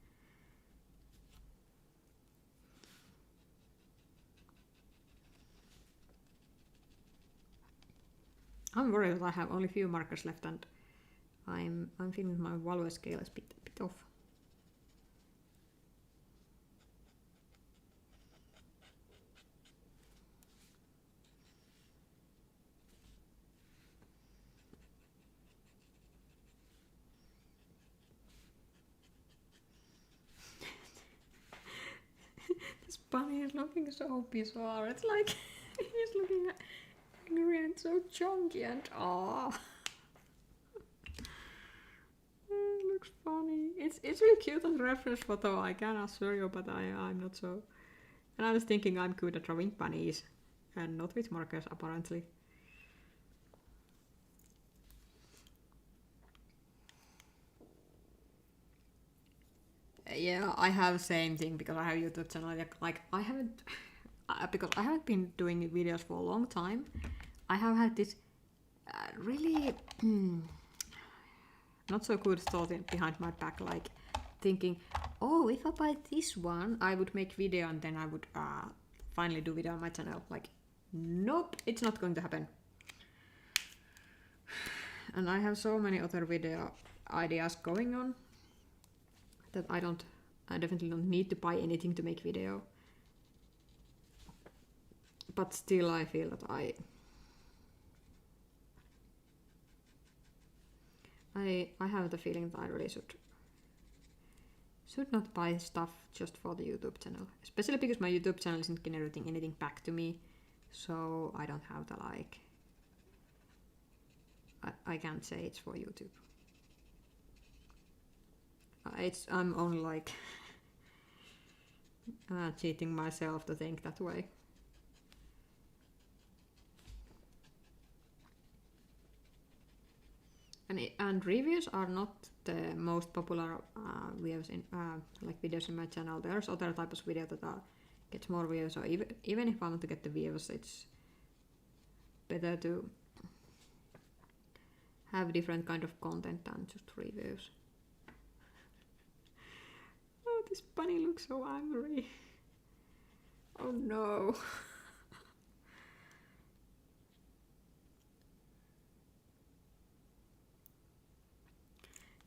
I'm worried that I have only few markers left, and I'm feeling my value scale is a bit off. This bunny is looking so bizarre. It's like he's looking angry and so chunky and It looks funny. It's really cute on the reference photo, I can assure you, but I'm not so. And I was thinking I'm good at drawing bunnies and not with markers apparently. Yeah, I have same thing because I have YouTube channel. Like I haven't, because I haven't been doing videos for a long time. I have had this really not so good thought behind my back, like thinking, oh, if I buy this one, I would make video and then I would finally do video on my channel. Like, nope, it's not going to happen. And I have so many other video ideas going on that I definitely don't need to buy anything to make video. But still I feel that I have the feeling that I really should not buy stuff just for the YouTube channel. Especially because my YouTube channel isn't generating anything back to me. So I don't have the like... I can't say it's for YouTube. I'm only like cheating myself to think that way. And reviews are not the most popular videos in videos in my channel. There's other types of videos that gets more views. So even if I want to get the views, it's better to have different kind of content than just reviews. Oh, this bunny looks so angry. Oh no.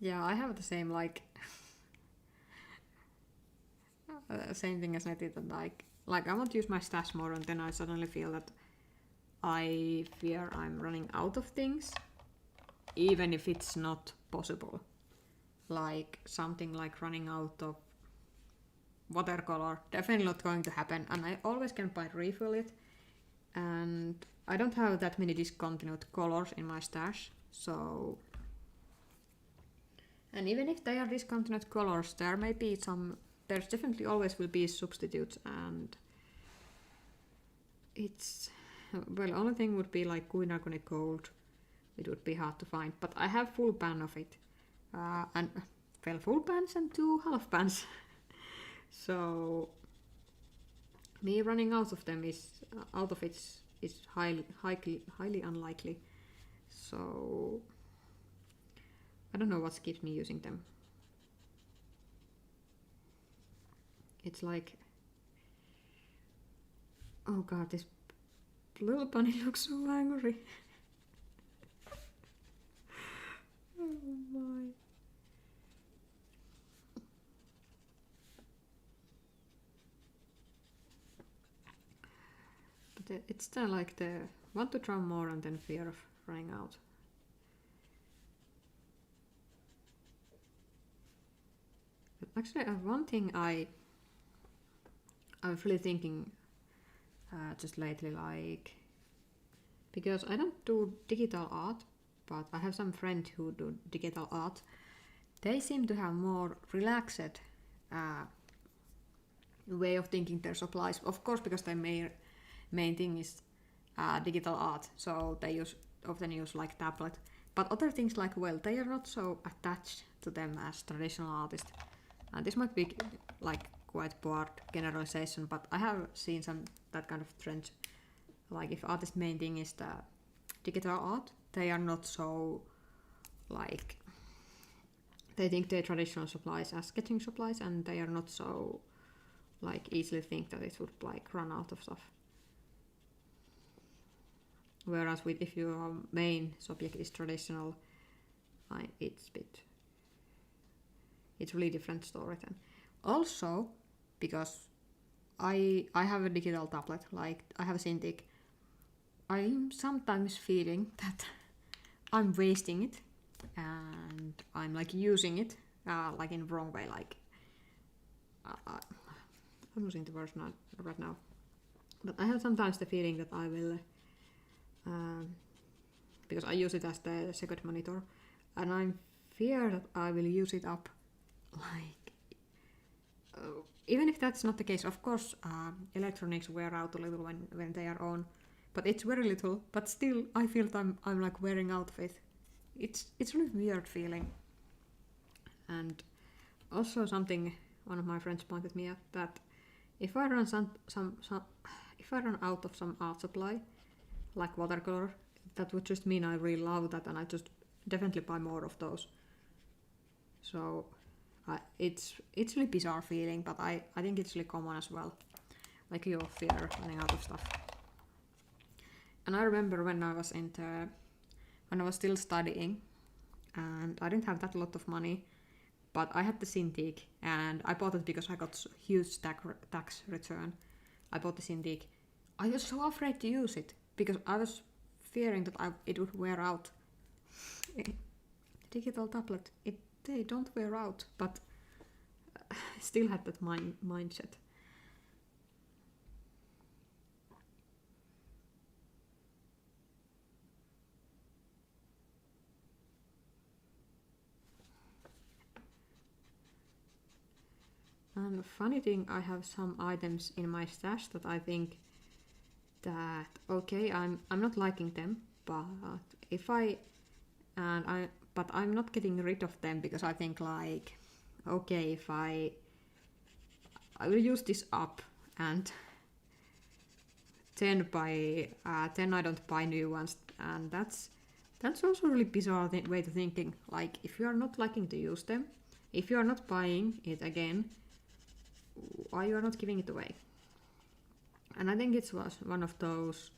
Yeah, I have the same like same thing as I did, that like I want to use my stash more, and then I suddenly feel that I fear I'm running out of things, even if it's not possible. Like something like running out of watercolor, definitely not going to happen, and I always can buy refill it, and I don't have that many discontinued colors in my stash, so. And even if they are discontinued colors, there may be some, there's definitely always will be substitutes, and it's, well, only thing would be like Queen Arconic Gold. It would be hard to find, but I have full pan of it. And, well, full pans and 2 half pans. So, me running out of them is, highly unlikely. So, I don't know what keeps me using them. It's like, oh god, this little bunny looks so angry. Oh my. But it's still like the want to draw more and then fear of running out. But actually, one thing I was really thinking just lately, like, because I don't do digital art, but I have some friends who do digital art. They seem to have more relaxed way of thinking their supplies. Of course, because their main thing is digital art, so they often use like tablet. But other things like, well, they are not so attached to them as traditional artists. And this might be like quite broad generalization, but I have seen some that kind of trend. Like if artist main thing is the digital art, they are not so like, they think their traditional supplies as sketching supplies, and they are not so like easily think that it would like run out of stuff. Whereas with if your main subject is traditional, it's really different story then. Also, because I have a digital tablet, like I have a Cintiq, I'm sometimes feeling that I'm wasting it and I'm like using it like in the wrong way. Like I'm losing the words right now, but I have sometimes the feeling that I will, because I use it as the second monitor, and I fear that I will use it up. Like, even if that's not the case, of course, electronics wear out a little when they are on, but it's very little. But still, I feel that I'm like wearing out of it. It's really weird feeling. And also something one of my friends pointed me at, that if I run if I run out of some art supply, like watercolor, that would just mean I really love that, and I just definitely buy more of those. So it's really bizarre feeling, but I think it's really common as well, like your fear of running out of stuff. And I remember when I was still studying, and I didn't have that lot of money, but I had the Cintiq, and I bought it because I got huge tax return. I bought the Cintiq. I was so afraid to use it because I was fearing that it would wear out. Digital tablet, they don't wear out, but I still had that mindset. And the funny thing, I have some items in my stash that I think that, okay, I'm not liking them, but I'm not getting rid of them because I think like, okay, if I will use this up, and 10 by 10 I don't buy new ones, and that's also a really bizarre way to thinking. Like, if you are not liking to use them, if you are not buying it again, why you are not giving it away? And I think it was one of those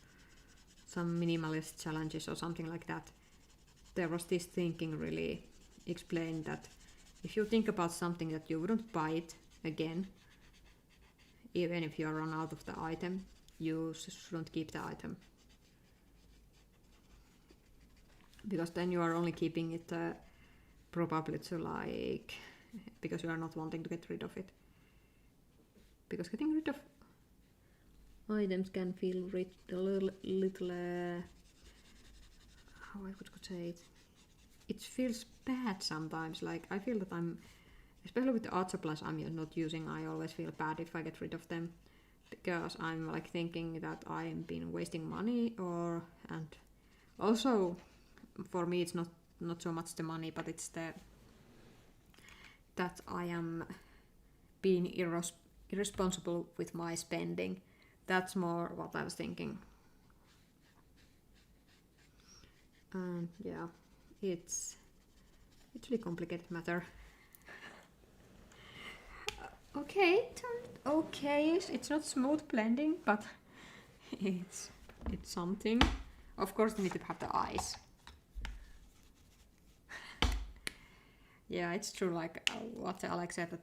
some minimalist challenges or something like that. There was this thinking really explained that if you think about something that you wouldn't buy it again, even if you are run out of the item, you shouldn't keep the item. Because then you are only keeping it probably to like, because you are not wanting to get rid of it. Because getting rid of items can feel a little how I could say it. It feels bad sometimes. Like, I feel that I'm, especially with the art supplies I'm not using, I always feel bad if I get rid of them, because I'm like thinking that I'm been wasting money, and also for me it's not so much the money, but it's that I am being irresponsible with my spending. That's more what I was thinking. And yeah, it's really complicated matter. Okay, it's not smooth blending, but it's something. Of course, you need to have the eyes. Yeah, it's true, like what Alex said, that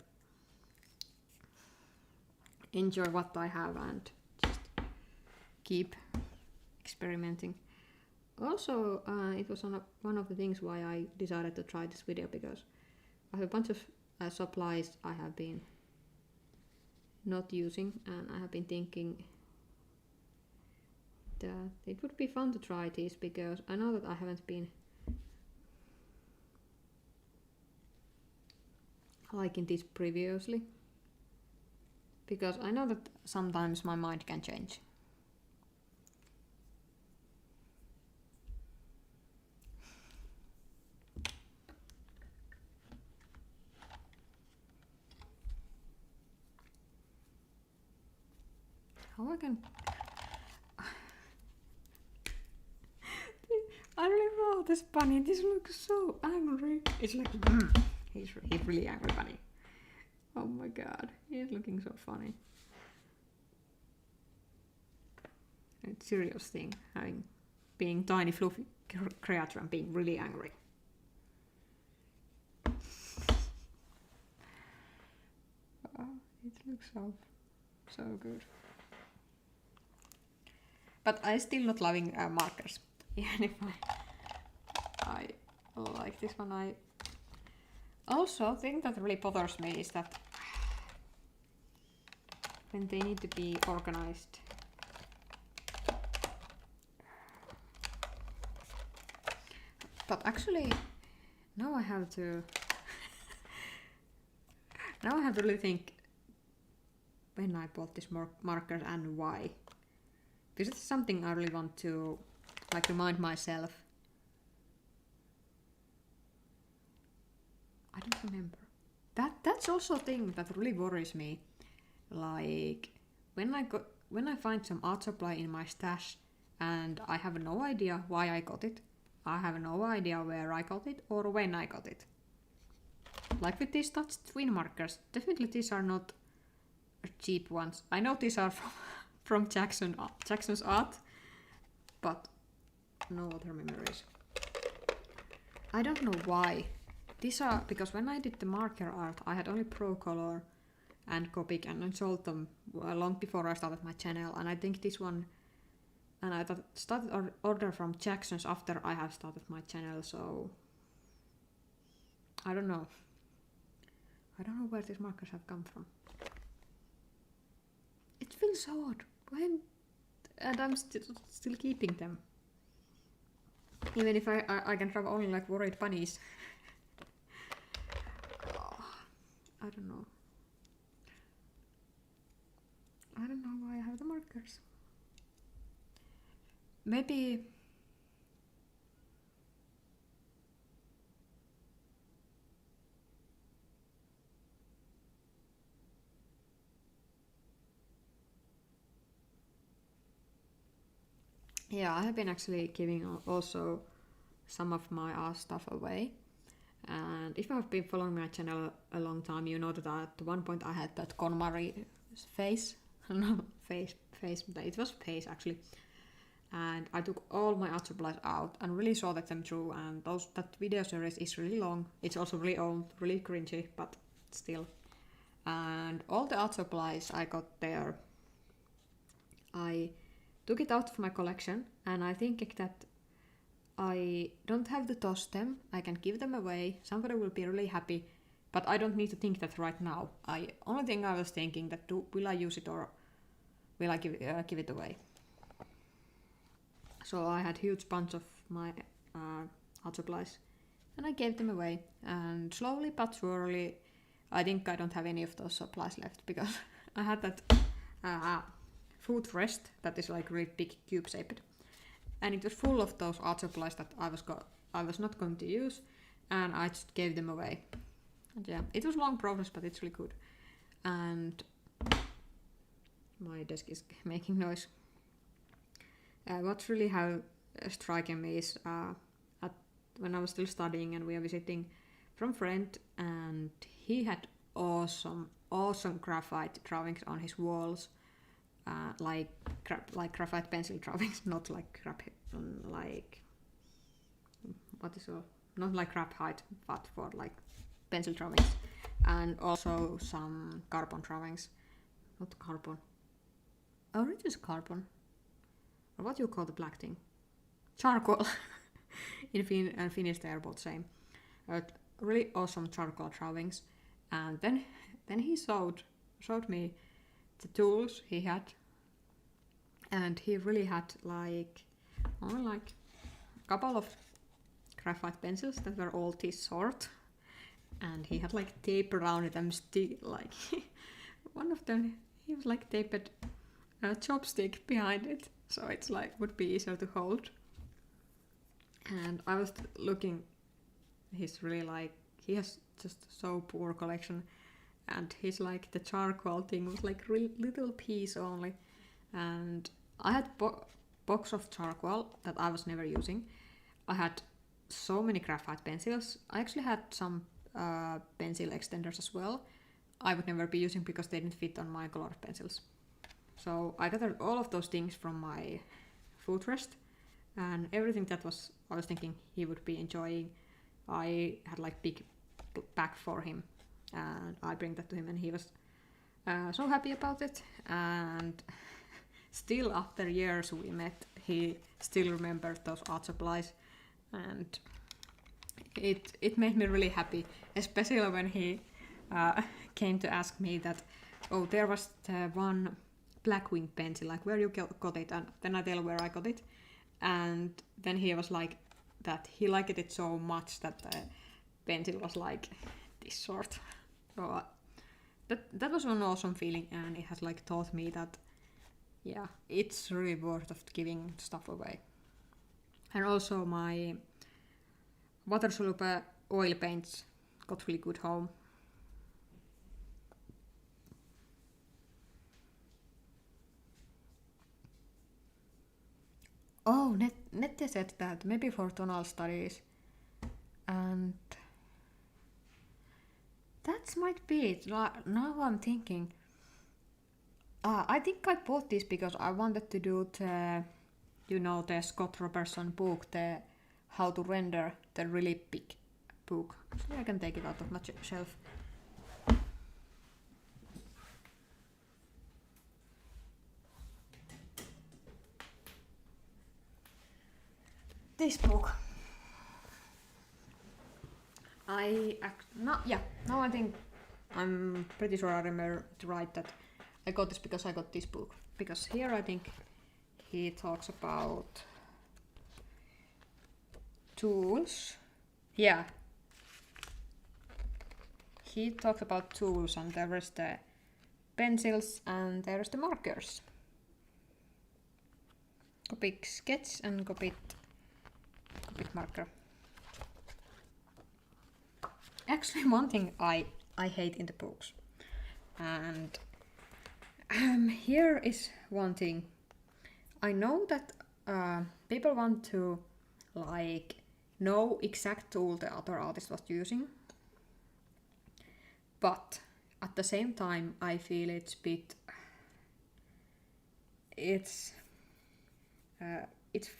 enjoy what I have and just keep experimenting. Also, it was one of the things why I decided to try this video, because I have a bunch of supplies I have been not using, and I have been thinking that it would be fun to try these, because I know that I haven't been liking this previously, because I know that sometimes my mind can change. How I can... I really love this bunny. This looks so angry. It's like, he's really angry bunny. Oh my god, he's looking so funny. It's a serious thing, being tiny fluffy creature and being really angry. Oh, it looks so good. But I'm still not loving markers. Even if I like this one. I also think that really bothers me is that when they need to be organized. But actually, now I have to really think when I bought this marker and why. This is something I really want to like remind myself. I don't remember. That's also a thing that really worries me. Like when I find some art supply in my stash and I have no idea why I got it. I have no idea where I got it or when I got it. Like with these touch twin markers, definitely these are not cheap ones. I know these are from Jackson's art, but no other memories. I don't know why. These are because when I did the marker art, I had only Pro Color and Copic, and I sold them long before I started my channel. And I think this one, and I started order from Jackson's after I have started my channel. So I don't know. I don't know where these markers have come from. It feels so odd. And I'm still keeping them. Even if I can have only like worried bunnies. I don't know. I don't know why I have the markers. Maybe... yeah, I have been actually giving also some of my art stuff away. And if you have been following my channel a long time, you know that at one point I had that KonMari face. No, face, but it was face actually. And I took all my art supplies out and really sorted them through. And that video series is really long. It's also really old, really cringy, but still. And all the art supplies I got there, I took it out of my collection, and I think that I don't have to toss them. I can give them away. Somebody will be really happy, but I don't need to think that right now. Only thing I was thinking that will I use it or will I give it away? So I had huge bunch of my art supplies, and I gave them away. And slowly but surely, I think I don't have any of those supplies left because I had that food rest that is like really big cube shaped. And it was full of those art supplies that I was not going to use, and I just gave them away. And yeah, it was a long process, but it's really good. And my desk is making noise. What's really striking me is when I was still studying and we were visiting from friend, and he had awesome graphite drawings on his walls. Like graphite pencil drawings, not like not like graphite, but for like pencil drawings, and also some carbon drawings. Not carbon. Oh, it is carbon. Or what do you call the black thing? Charcoal. In Finnish they are both same. Really awesome charcoal drawings, and then he showed me the tools he had, and he really had only a couple of graphite pencils that were all this sort, and he had like tape around them still, like one of them he was like taped a chopstick behind it, so it's like would be easier to hold. And I was looking, he's really he has just so poor collection. And his like the charcoal thing was like really little piece only, and I had box of charcoal that I was never using. I had so many graphite pencils. I actually had some pencil extenders as well. I would never be using because they didn't fit on my colored pencils. So I got all of those things from my food rest, and everything that I was thinking he would be enjoying. I had like big bag for him. And I bring that to him, and he was so happy about it. And still after years we met, he still remembered those art supplies, and it made me really happy, especially when he came to ask me that, oh, there was the one Blackwing pencil, like where you got it, and then I tell where I got it, and then he was like that he liked it so much that the pencil was like this sort. So that was an awesome feeling, and it has like taught me that yeah, it's really worth of giving stuff away. And also my water soluble oil paints got really good home. Oh, Nette said that maybe for tonal studies, and that might be it. Now I'm thinking. I think I bought this because I wanted to do the Scott Robertson book, the How to Render, the really big book. So I can take it out of my shelf. This book. Now I think I'm pretty sure I remember to write that I got this because I got this book. Because here I think he talks about tools. Yeah. He talks about tools, and there is the pencils and there is the markers. Copic sketch and Copic marker. Actually, one thing I hate in the books, and here is one thing. I know that people want to like know exact tool the other artist was using, but at the same time I feel it's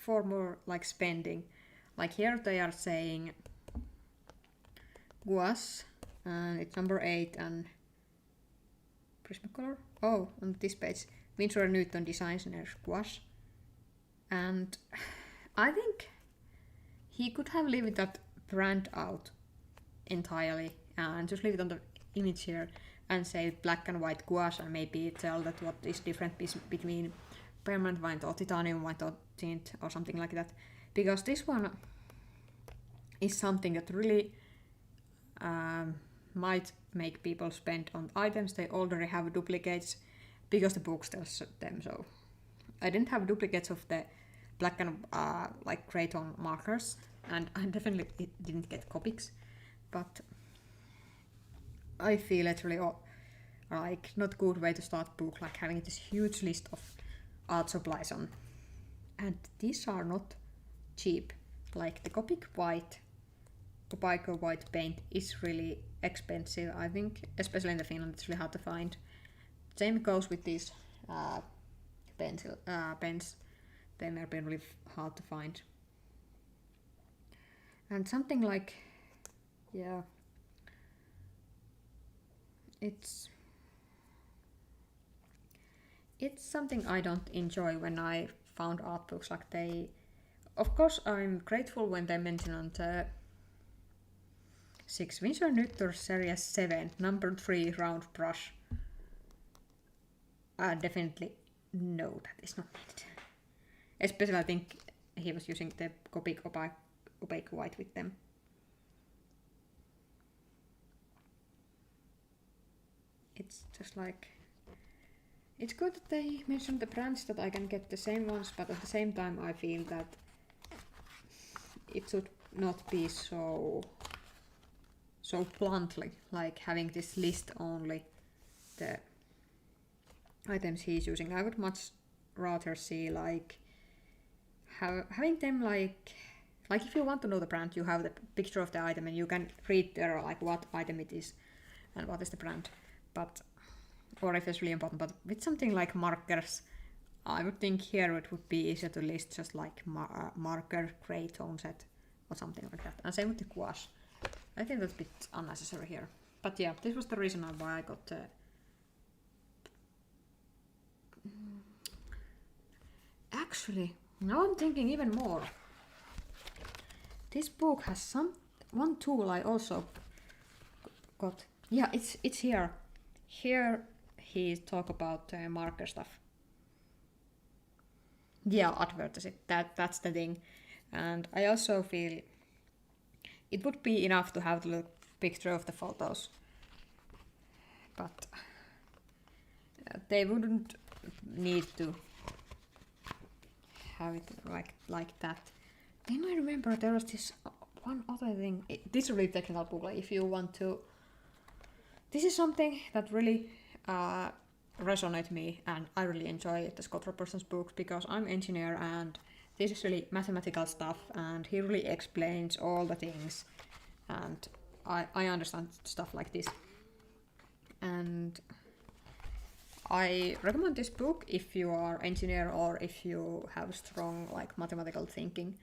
for more like spending. Like here they are saying gouache and it's number 8 and Prismacolor. Oh, on this page Winsor & Newton Designers gouache, and I think he could have left that brand out entirely and just leave it on the image here and say black and white gouache and maybe tell that what is different between permanent white or titanium white or tint or something like that, because this one is something that really might make people spend on items they already have duplicates because the book tells them so. I didn't have duplicates of the black and like grey tone markers, and I definitely didn't get Copics, but I feel it's really like not good way to start book, like having this huge list of art supplies on, and these are not cheap. Like the Copic white, Opaco white paint is really expensive, I think, especially in the Finland. It's really hard to find. Same goes with these pens. They may be really hard to find. And something like, yeah, it's something I don't enjoy when I found art books. Like they, of course, I'm grateful when they mention on the 6 Winsor & Newton Series 7 number 3 round brush. Definitely no, that is not needed. Especially I think he was using the Copic opaque white with them. It's just like, it's good that they mentioned the brands that I can get the same ones, but at the same time I feel that it should not be so bluntly, like having this list only the items he's using. I would much rather see like having them like if you want to know the brand, you have the picture of the item and you can read there like what item it is and what is the brand. But or if it's really important, but with something like markers, I would think here it would be easier to list just like marker grey tone set or something like that. And same with the gouache. I think that's a bit unnecessary here. But yeah, this was the reason why I got Actually, now I'm thinking even more. This book has one tool I also got. Yeah, it's here. Here he talk about marker stuff. Yeah, advertise it. That's the thing. And I also feel it would be enough to have the picture of the photos, but they wouldn't need to have it like that. Then I remember there was this one other thing. This is a really technical book. Like if you want to, this is something that really resonated me, and I really enjoy the Scott Robertson's books because I'm an engineer and this is really mathematical stuff, and he really explains all the things, and I understand stuff like this. And I recommend this book if you are engineer or if you have strong like mathematical thinking.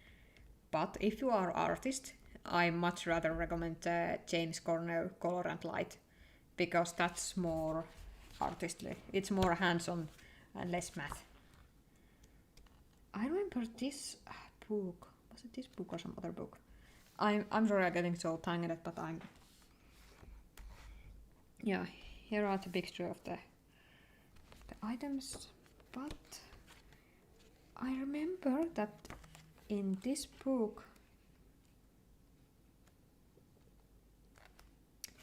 But if you are artist, I much rather recommend James Cornell Color and Light, because that's more artistly. It's more hands-on and less math. I remember this book. Was it this book or some other book? I'm sorry I'm getting so tangled, but yeah, here are the picture of the items. But I remember that in this book,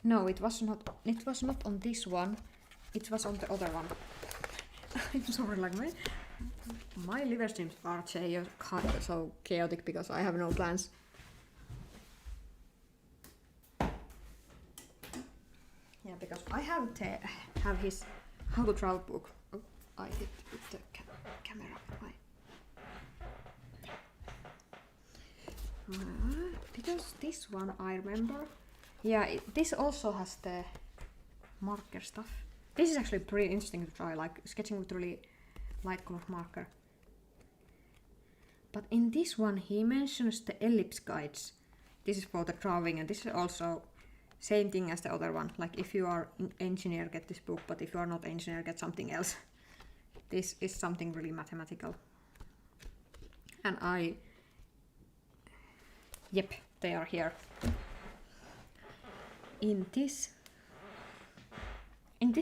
no, it was not on this one. It was on the other one. I'm sorry, like my live streams are so chaotic because I have no plans. Yeah, because I have his How to Travel book. Oh, I hit with the camera. Why? Because this one I remember. Yeah, this also has the marker stuff. This is actually pretty interesting to try, like sketching with really light color marker. But in this one he mentions the ellipse guides. This is for the drawing, and this is also same thing as the other one. Like if you are an engineer, get this book, but if you are not engineer, get something else. This is something really mathematical. And yep, they are here. In this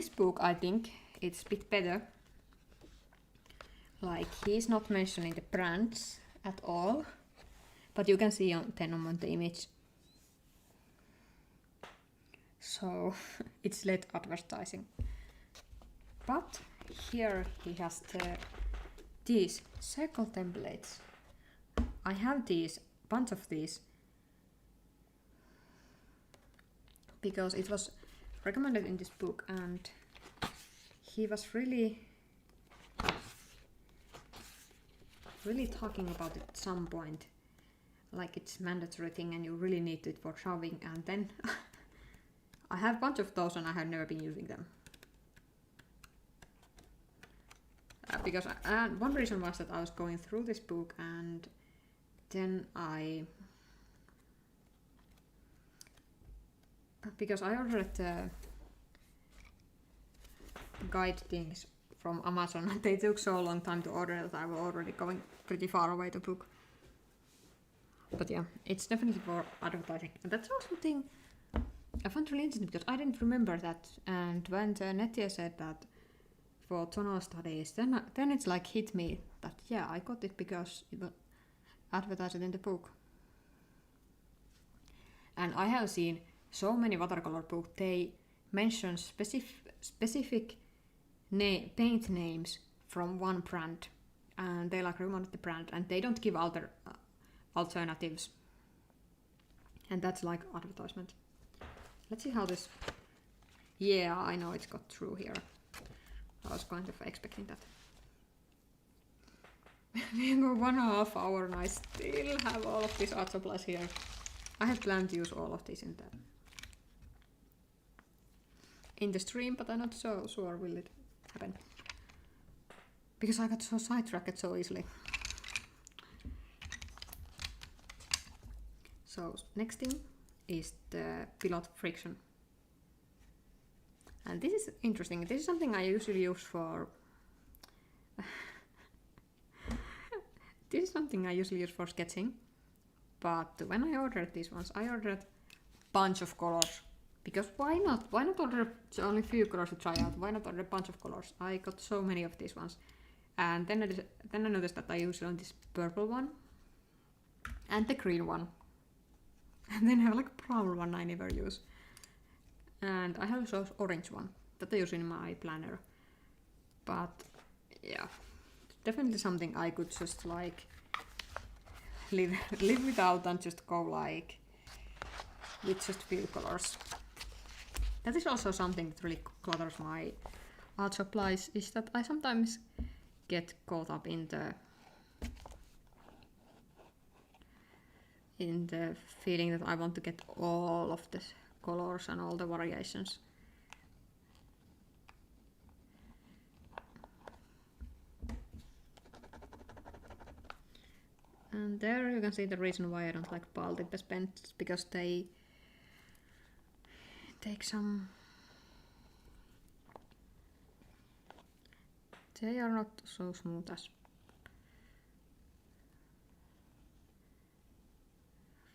book, I think it's a bit better. Like he's not mentioning the brands at all, but you can see on the image. So it's less advertising. But here he has these circle templates. I have bunch of these because it was recommended in this book, and he was really talking about it at some point, like it's mandatory thing and you really need it for drawing, and then I have a bunch of those and I have never been using them. Because one reason was that I was going through this book, and then because I ordered the guide things from Amazon and they took so long time to order that I was already going pretty far away the book. But yeah, it's definitely for advertising. And that's also something I found really interesting because I didn't remember that, and when the Nettie said that for tonal studies, then it's like hit me that yeah, I got it because it was advertised in the book. And I have seen so many watercolor books, they mention specific paint names from one brand, and they like recommend the brand, and they don't give other alternatives, and that's like advertisement. Let's see how this. Yeah, I know it's got through here. I was kind of expecting that. We go 1.5 hour and I still have all of these art supplies here. I have planned to use all of these in the stream, but I'm not so sure will it happen. Because I got so sidetracked so easily. So next thing is the pilot friction. And this is interesting. This is something I usually use for sketching. But when I ordered these ones, I ordered a bunch of colors. Because why not? Why not order only a few colors to try out? Why not order a bunch of colors? I got so many of these ones. And then I noticed that I usually on this purple one and the green one. And then I have like a brown one I never use. And I have also orange one that I use in my planner. But yeah, definitely something I could just like live without and just go like with just few colors. That is also something that really clutters my art supplies, is that I sometimes get caught up in the feeling that I want to get all of the colors and all the variations. And there you can see the reason why I don't like Baltic pens, because they take some. They are not so smooth as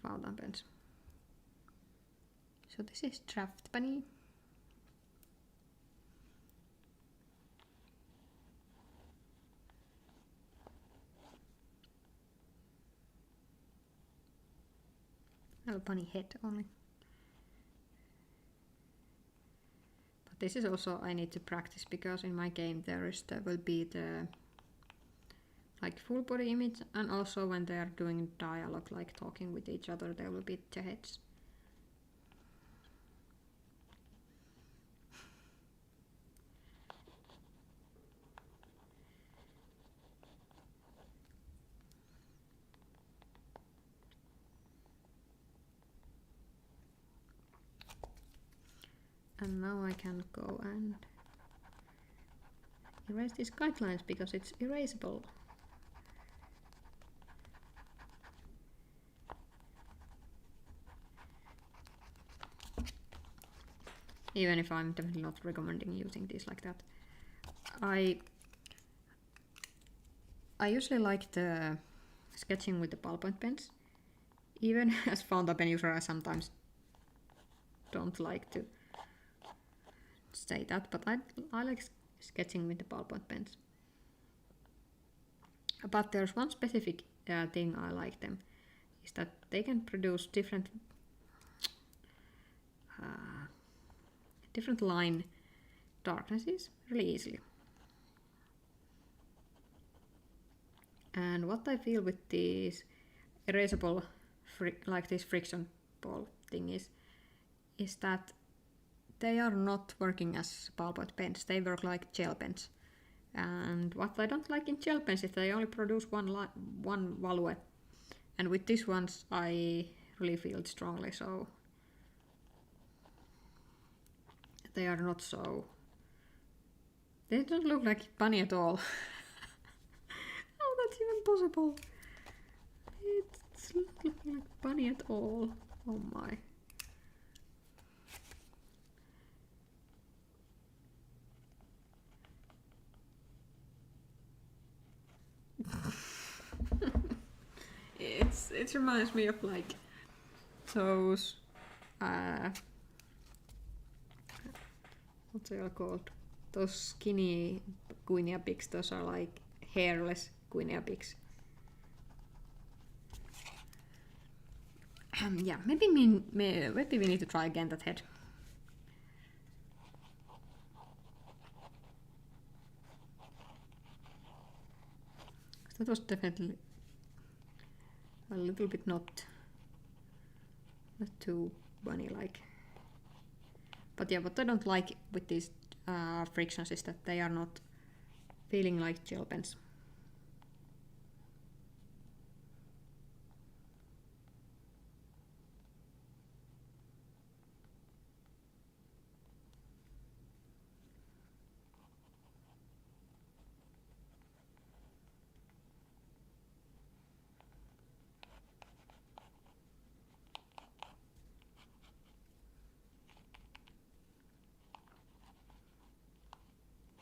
fountain pens. So this is Draft Bunny. A bunny head only. But this is also I need to practice, because in my game there will be the like full body image, and also when they are doing dialogue, like talking with each other, there will be the heads. And now I can go and erase these guidelines because it's erasable. Even if I'm definitely not recommending using these like that. I usually like the sketching with the ballpoint pens. Even as fountain pen user, I sometimes don't like to say that, but I like sketching with the ballpoint pens. But there's one specific thing I like them, is that they can produce different line darknesses really easily. And what I feel with these erasable, like this friction ball thing is that they are not working as ballpoint pens, they work like gel pens. And what I don't like in gel pens is they only produce one value. And with these ones I really feel it strongly, so they are not so... They don't look like bunny at all. How that's even possible? It's not looking like bunny at all. Oh my. It reminds me of like those what they are called? Those skinny guinea pigs. Those are like hairless guinea pigs. Yeah, maybe we need to try again that head. That was definitely a little bit not too bunny-like. But yeah, what I don't like with these frictions is that they are not feeling like gel pens.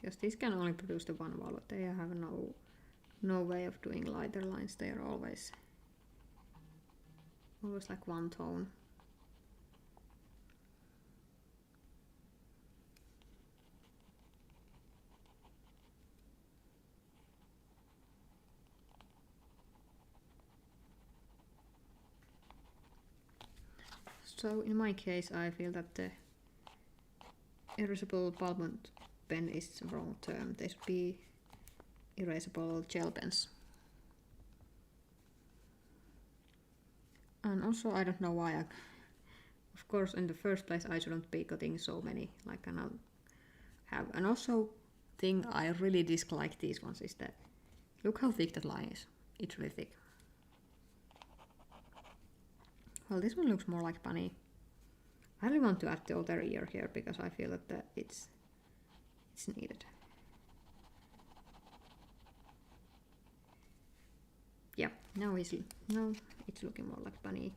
Because these can only produce the one value. They have no way of doing lighter lines. They are always like one tone. So in my case, I feel that the erasable ballpoint pen is the wrong term. They should be erasable gel pens. And also, I don't know why of course, in the first place, I shouldn't be cutting so many like I now have. And also, thing I really dislike these ones is that look how thick that line is. It's really thick. Well, this one looks more like bunny. I really want to add the other ear here because I feel that it's needed. Yeah, now it's looking more like bunny.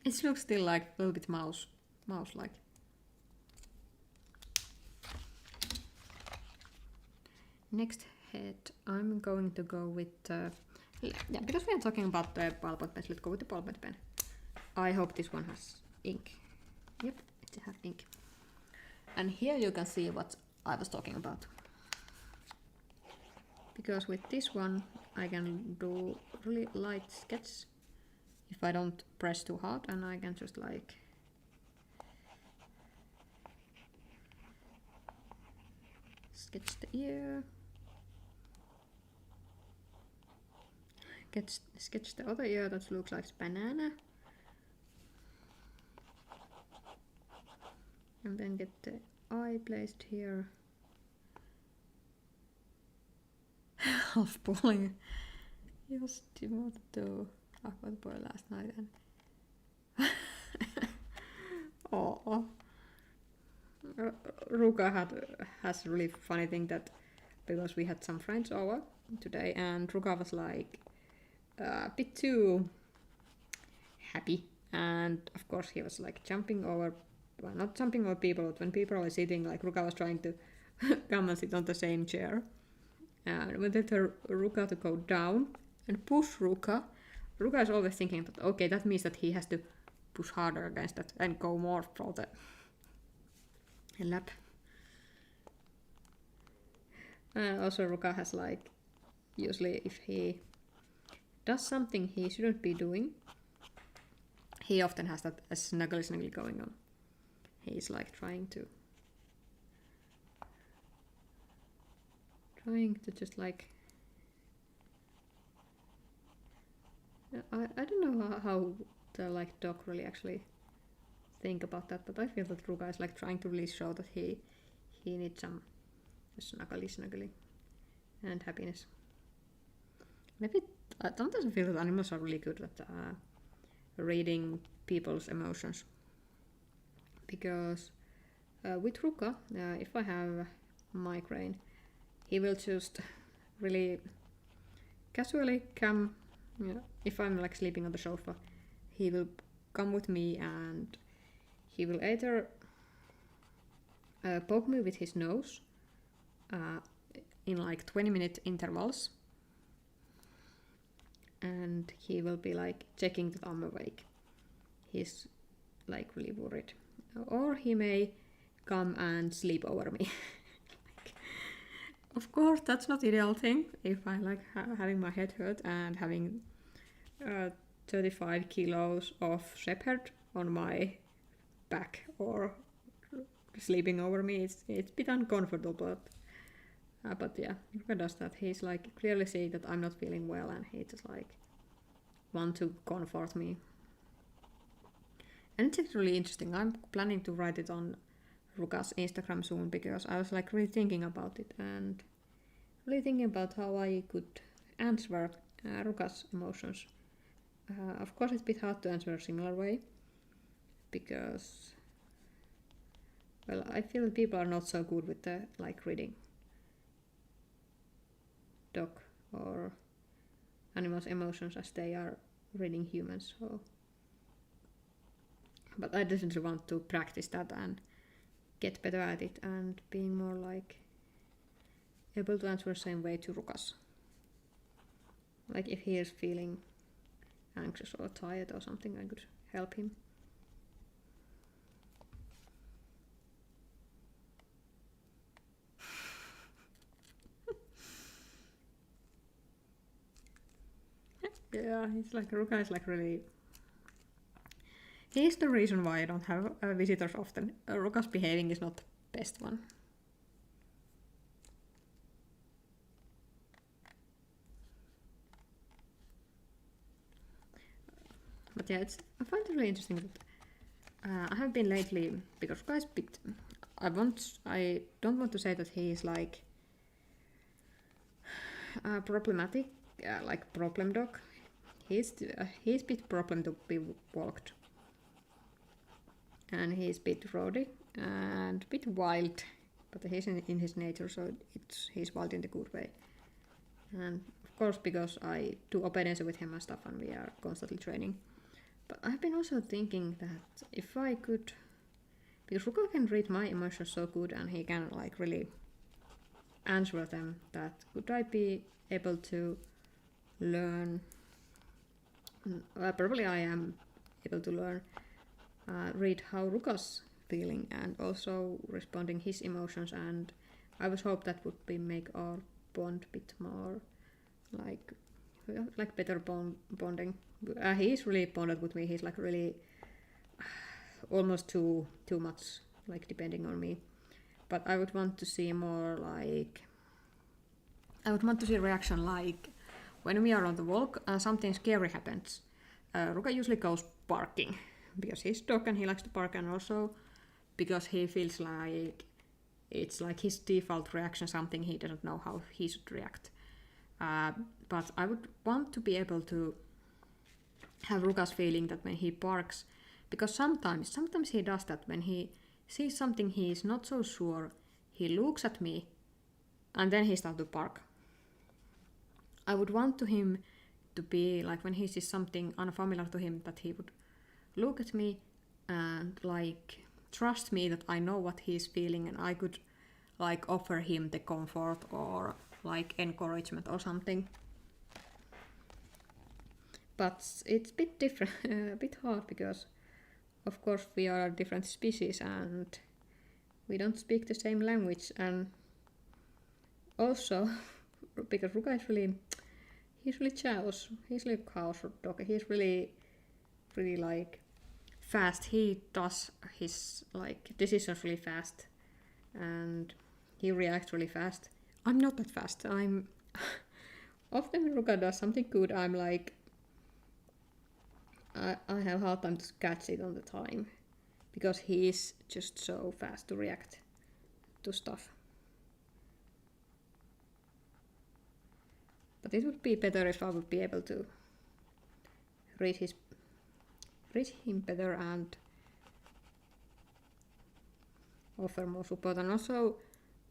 It looks still like a little bit mouse-like. Next head, I'm going to go with yeah, because we are talking about the ballpoint pens, let's go with the ballpoint pen. I hope this one has ink. Yep, it has ink. And here you can see what I was talking about. Because with this one, I can do really light sketch if I don't press too hard, and I can just like sketch the ear, sketch the other ear that looks like banana, and then get the eye placed here. Half-pulling just Timoto Aquaboy last night and oh, Ruka has a really funny thing that because we had some friends over today and Ruka was like a bit too happy, and of course he was like jumping over, well, not jumping over people, but when people are sitting, like Ruka was trying to come and sit on the same chair. And we wanted Ruka to go down and push Ruka. Ruka is always thinking that okay, that means that he has to push harder against that and go more for the lap. And also Ruka has like, usually if he does something he shouldn't be doing, he often has that snuggly going on. He's like trying to just like, I don't know how the like dog really actually think about that, but I feel that Ruka is like trying to really show that he needs some snuggly and happiness. Maybe I sometimes feel that animals are really good at reading people's emotions, because with Ruka, if I have migraine, he will just really casually come, you know, if I'm like sleeping on the sofa, he will come with me and he will either poke me with his nose in like 20-minute intervals, and he will be like checking that I'm awake. He's like really worried. Or he may come and sleep over me. Of course, that's not ideal thing. If I like having my head hurt and having 35 kilos of shepherd on my back or sleeping over me, it's a bit uncomfortable. But yeah, Ruka does that. He's like clearly see that I'm not feeling well, and he just like want to comfort me. And it's really interesting. I'm planning to write it on Ruka's Instagram soon, because I was like really thinking about it and really thinking about how I could answer Ruka's emotions. Of course, it's a bit hard to answer a similar way, because, well, I feel that people are not so good with the like reading dog or animals' emotions as they are reading humans. So, but I definitely want to practice that and get better at it and being more like able to answer the same way to Rukas. Like if he is feeling anxious or tired or something, I could help him. Yeah, he's like, Ruka is like really... He's the reason why I don't have visitors often. Ruka's behaving is not the best one. But yeah, I find it really interesting that I have been lately, because Ruka is a bit... I don't want to say that he is like problematic, like problem dog. He's a bit problem to be walked. And he's a bit rowdy and a bit wild, but he's in his nature, so he's wild in the good way. And of course, because I do obedience with him and stuff, and we are constantly training. But I've been also thinking that if I could, because Ruka can read my emotions so good and he can like really answer them, that could I be able to learn, probably I am able to learn, read how Ruka's feeling and also responding his emotions, and I was hope that would be make our bond a bit more like better bonding. He's really bonded with me. He's like really almost too much like depending on me. But I would want to see more like, I would want to see a reaction like when we are on the walk and something scary happens. Ruka usually goes barking because he's dog and he likes to bark, and also because he feels like it's like his default reaction, something he doesn't know how he should react. But I would want to be able to have Ruka's feeling that when he barks, because sometimes he does that when he sees something he is not so sure, he looks at me and then he starts to bark. I would want to him to be like when he sees something unfamiliar to him, that he would look at me and like trust me that I know what he's feeling, and I could like offer him the comfort or like encouragement or something. But it's a bit different, a bit hard, because of course we are a different species and we don't speak the same language, and also because Ruka is really, he's really chaos, he's like a chaos dog, he's really like fast, he does his like decisions really fast and he reacts really fast. I'm not that fast. I'm often when Ruka does something good, I'm like I have a hard time to catch it on the time, because he's just so fast to react to stuff. But it would be better if I would be able to read him better and offer more support. And also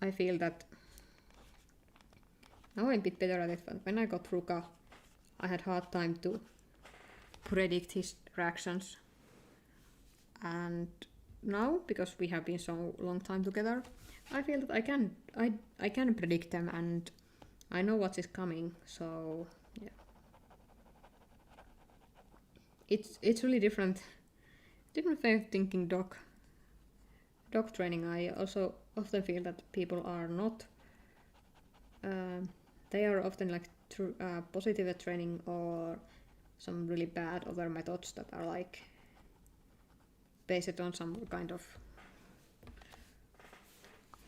I feel that now I'm a bit better at it, but when I got Ruka I had hard time to predict his reactions, and now because we have been so long time together, I feel that I can predict them and I know what is coming. So yeah, it's really different way of thinking dog training. I also often feel that people are not they are often like positive at training, or some really bad other methods that are like based on some kind of,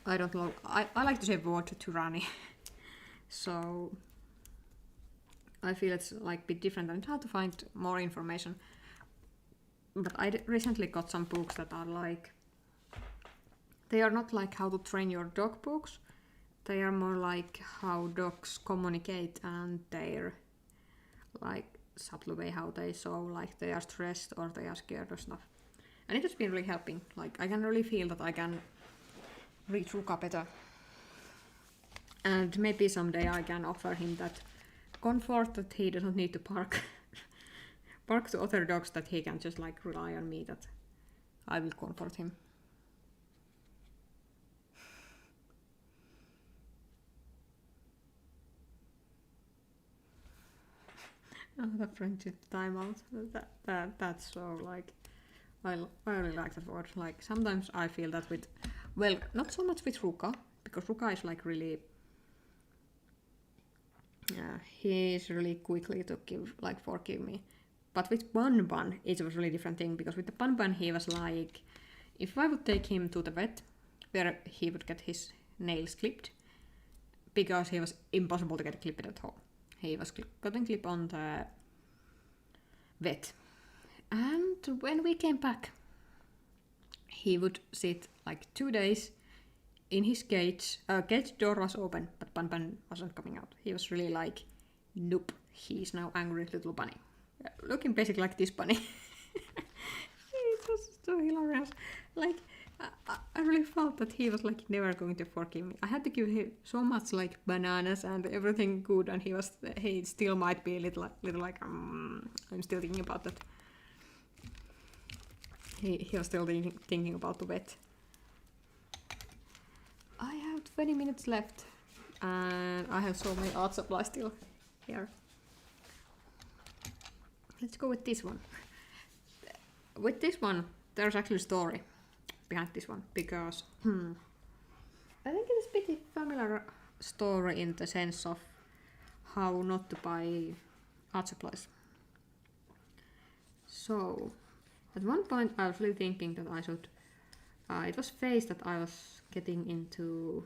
I don't know, I like to say word tyranny. So I feel it's like a bit different and it's hard to find more information. But I recently got some books that are like, they are not like how to train your dog books, they are more like how dogs communicate and their like subtle way how they show like they are stressed or they are scared or stuff. And it has been really helping. Like I can really feel that I can read Ruka better. And maybe someday I can offer him that comfort that he doesn't need to bark to other dogs, that he can just like rely on me, that I will comfort him. The friendship timeout. That's so like, I really like that word. Like sometimes I feel that with, well, not so much with Ruka, because Ruka is like really, he's really quickly to forgive me. But with Bun, it was a really different thing, because with the Bun he was like, if I would take him to the vet, where he would get his nails clipped, because he was impossible to get clipped at home. He was getting clipped on the vet. And when we came back, he would sit like 2 days in his cage. Cage door was open, but Bun wasn't coming out. He was really like, nope, he's now angry little bunny. Looking basically like this bunny. It was so hilarious. Like, I really felt that he was like never going to forgive me. I had to give him so much like bananas and everything good, and he still might be a little like I'm still thinking about that. He was still thinking about the vet. I have 20 minutes left and I have so many art supplies still here. Let's go with this one. With this one, there's actually a story behind this one, because I think it is a pretty familiar story in the sense of how not to buy art supplies. So, at one point I was really thinking that I should, it was phase that I was getting into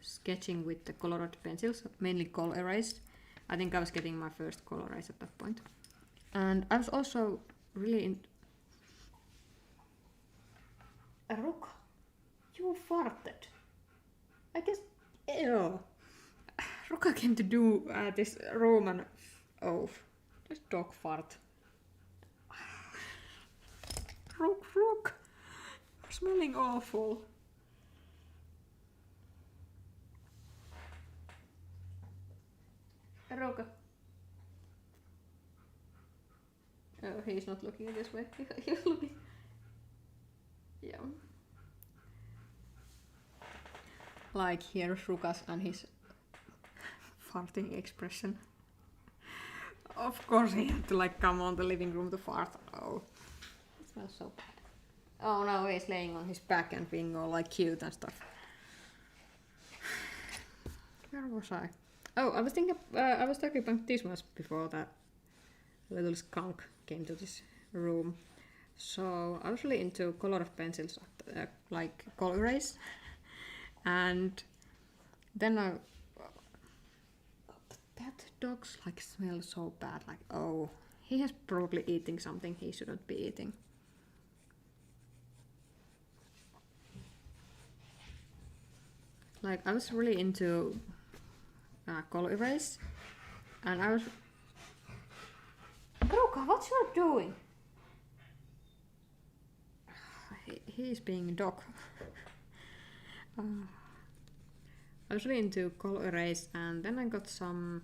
sketching with the colored pencils, mainly Col Erase. I think I was getting my first Col Erase at that point. And I was also really a rook. You farted. I guess. Ew. Ruka came to do this Roman oath. This dog fart. Rook. You're smelling awful. Ruka. Oh, he's not looking this way. He's looking. Yeah. Like here's Rukas and his farting expression. Of course he had to like come on the living room to fart. Oh, it smells so bad. Oh no, he's laying on his back and being all like cute and stuff. Where was I? Oh, I was thinking. I was talking about this once before that little skunk came to this room. So I was really into color pencils, like color eraser, and then that dog's like smell so bad. Like, oh, he is probably eating something he shouldn't be eating. Like I was really into color erase, and I was. Ruka, what you doing? He's being a dog. I was really into color erase, and then I got some.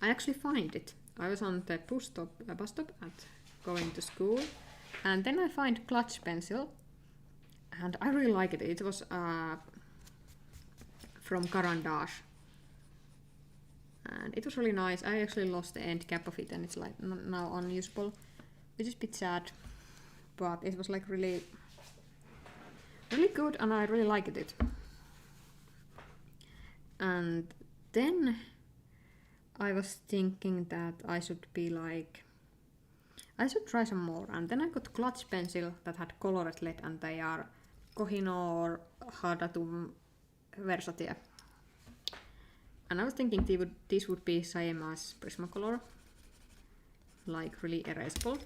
I actually find it. I was on the bus stop at going to school, and then I find clutch pencil, and I really like it. It was from Carandash, and it was really nice. I actually lost the end cap of it, and it's like now unusable, which is a bit sad. But it was like really good, and I really liked it. And then I was thinking that I should try some more. And then I got clutch pencil that had colored lead, and they are Kohinoor Hadatum Versatie. And I was thinking this would be same as Prismacolor, like really erasable.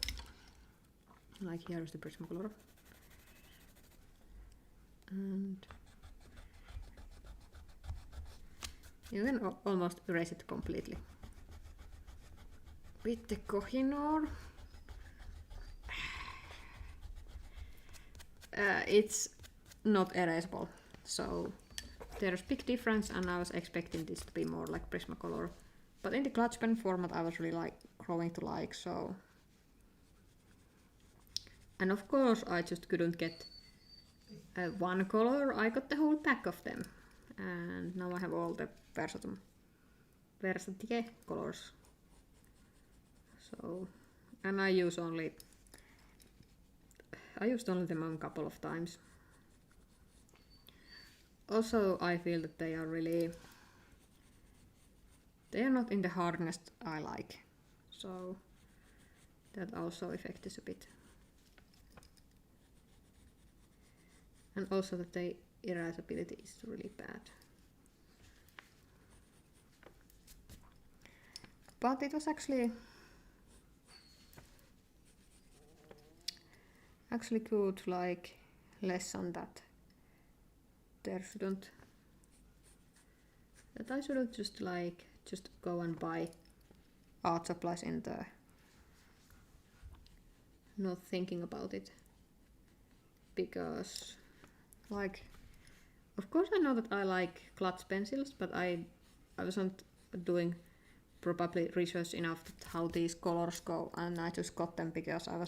Like here is the Prismacolor. And you can almost erase it completely. With the Kohinoor, it's not erasable, so there's big difference, and I was expecting this to be more like Prismacolor. But in the clutch pen format I was really growing to like, so. And of course I just couldn't get one color, I got the whole pack of them. And now I have all the Versatie colors. So, and I used only them a couple of times. Also, I feel that they are not in the hardness I like. So that also affects a bit. And also that the erasability is really bad. But it was actually good, like, lesson that I shouldn't just go and buy art supplies in the not thinking about it, because like, of course I know that I like clutch pencils, but I wasn't doing probably research enough that how these colors go, and I just got them because I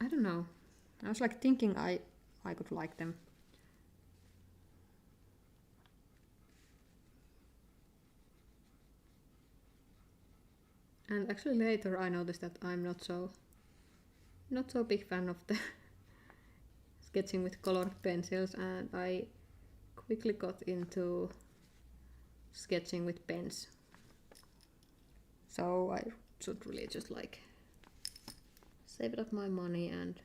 don't know, I was like thinking I could like them. And actually later I noticed that I'm not so big fan of the sketching with colored pencils, and I quickly got into sketching with pens. So I should really just like save it up my money and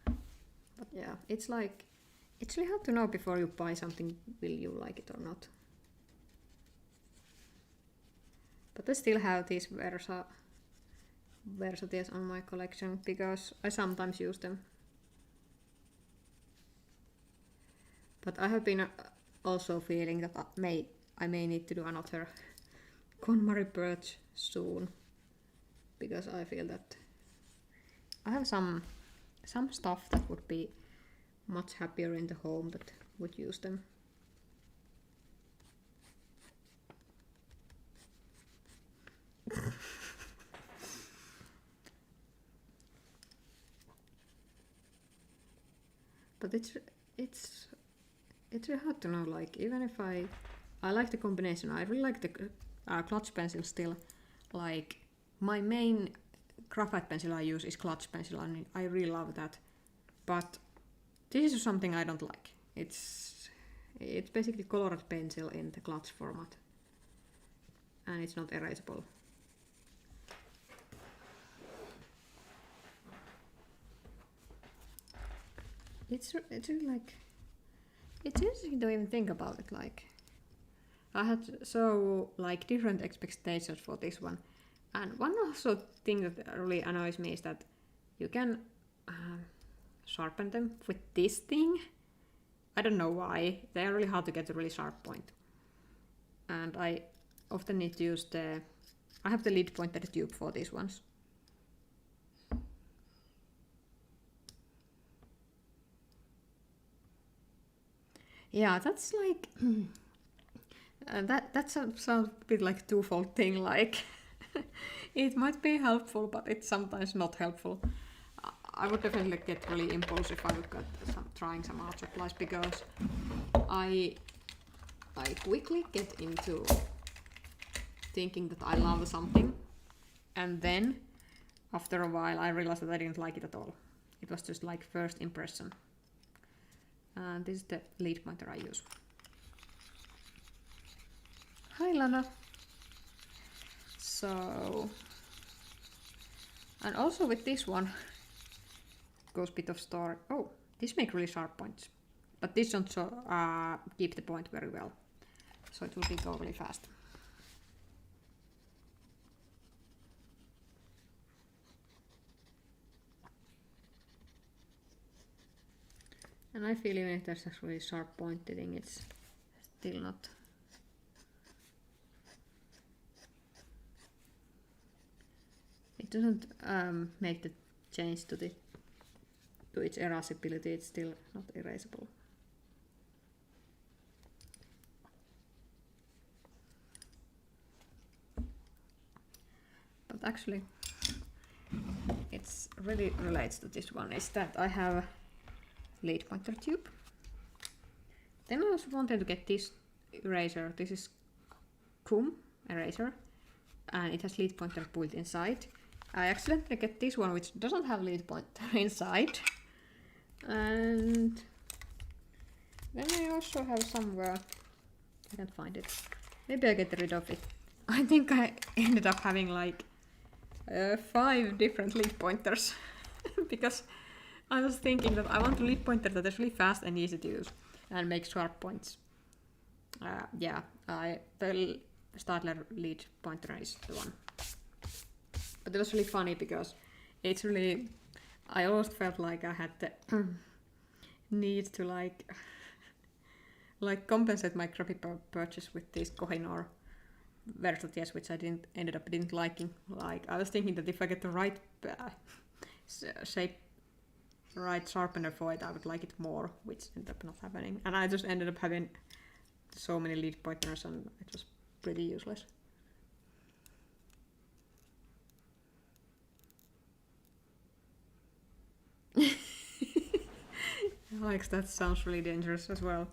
but yeah, it's really hard to know before you buy something, will you like it or not. But I still have these Versa Versatilles on my collection because I sometimes use them. But I have been also feeling that I may need to do another KonMari purge soon, because I feel that I have some stuff that would be much happier in the home that would use them. But it's really hard to know, like, even if I like the combination, I really like the clutch pencil still. Like, my main graphite pencil I use is clutch pencil, and I really love that. But this is something I don't like. It's basically colored pencil in the clutch format, and it's not erasable. It's really like, it's interesting to even think about it. Like, I had so like different expectations for this one, and one also thing that really annoys me is that you can sharpen them with this thing. I don't know why. They are really hard to get a really sharp point, and I often need to use I have the lead pointer tube for these ones. Yeah, that's like that sounds a bit like a twofold thing. Like, it might be helpful, but it's sometimes not helpful. I would definitely get really impulsive if I would get trying some art supplies, because I quickly get into thinking that I love something, and then after a while I realized that I didn't like it at all. It was just like first impression. And this is the lead pointer I use. Hi Lana! So, and also with this one goes a bit of story. Oh, this makes really sharp points, but this don't keep the point very well, so it will go really fast. And I feel even if there's a really sharp pointed thing, it's still not. It doesn't make the change to its erasability. It's still not erasable. But actually, it's really relates to this one. Is that I have lead pointer tube. Then I also wanted to get this eraser. This is Kum eraser, and it has lead pointer built inside. I accidentally get this one, which doesn't have lead pointer inside. And then I also have somewhere, I can't find it. Maybe I get rid of it. I think I ended up having like 5 different lead pointers because I was thinking that I want a lead pointer that is really fast and easy to use and make sharp points. Yeah, the Stadler lead pointer is the one. But it was really funny because it's really, I almost felt like I had the need to like compensate my crappy purchase with these Kohinoor Versatilles, which I didn't liking. Like, I was thinking that if I get the right shape, right sharpener for it, I would like it more, which ended up not happening. And I just ended up having so many lead pointers, and it was pretty useless. Alex, that sounds really dangerous as well.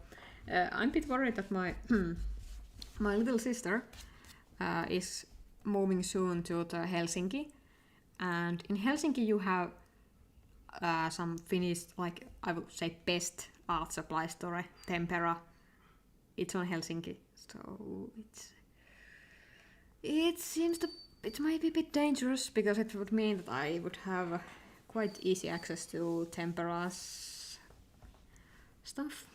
I'm a bit worried that my my little sister is moving soon to Helsinki, and in Helsinki you have some Finnish, like I would say, best art supply store, Tempera. It's on Helsinki, so it might be a bit dangerous because it would mean that I would have quite easy access to Tempera's stuff.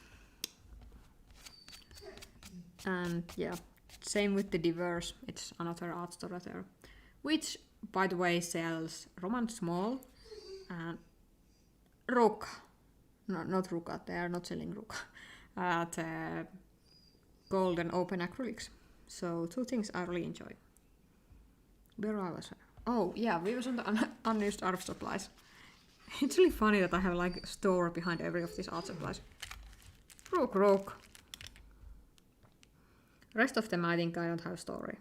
And yeah, same with the Diverse. It's another art store there, which by the way, sells Roman Small and Ruka. No, not Ruka, they are not selling Ruka. The gold and open acrylics. So 2 things I really enjoy. Where I was? Oh yeah, we was on the unused art supplies. It's really funny that I have like a store behind every of these art supplies. Rook. Rest of them I think I don't have a story.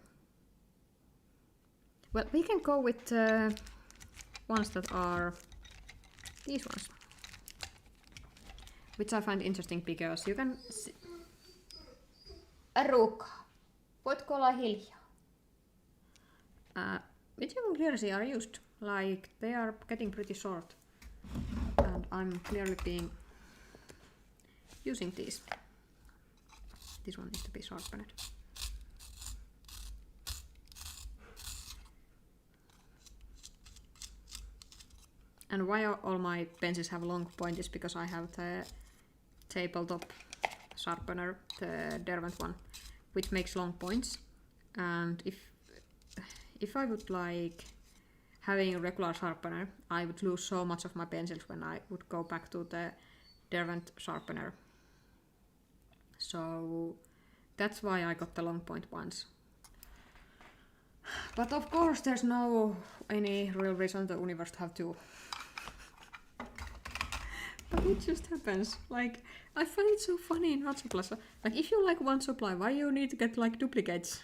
Well, we can go with ones that are these ones. Which I find interesting because you can see... Ruka. Voitko olla hiljaa? Which you can clearly see are used. Like, they are getting pretty short. And I'm clearly using these. This one needs to be sharpened. And why all my pencils have long point is because I have the tabletop sharpener, the Derwent one, which makes long points. And if I would like having a regular sharpener, I would lose so much of my pencils when I would go back to the Derwent sharpener. So that's why I got the long point ones. But of course there's no any real reason the universe to have two. But it just happens. Like, I find it so funny in art supplies. Like, if you like one supply, why you need to get like duplicates?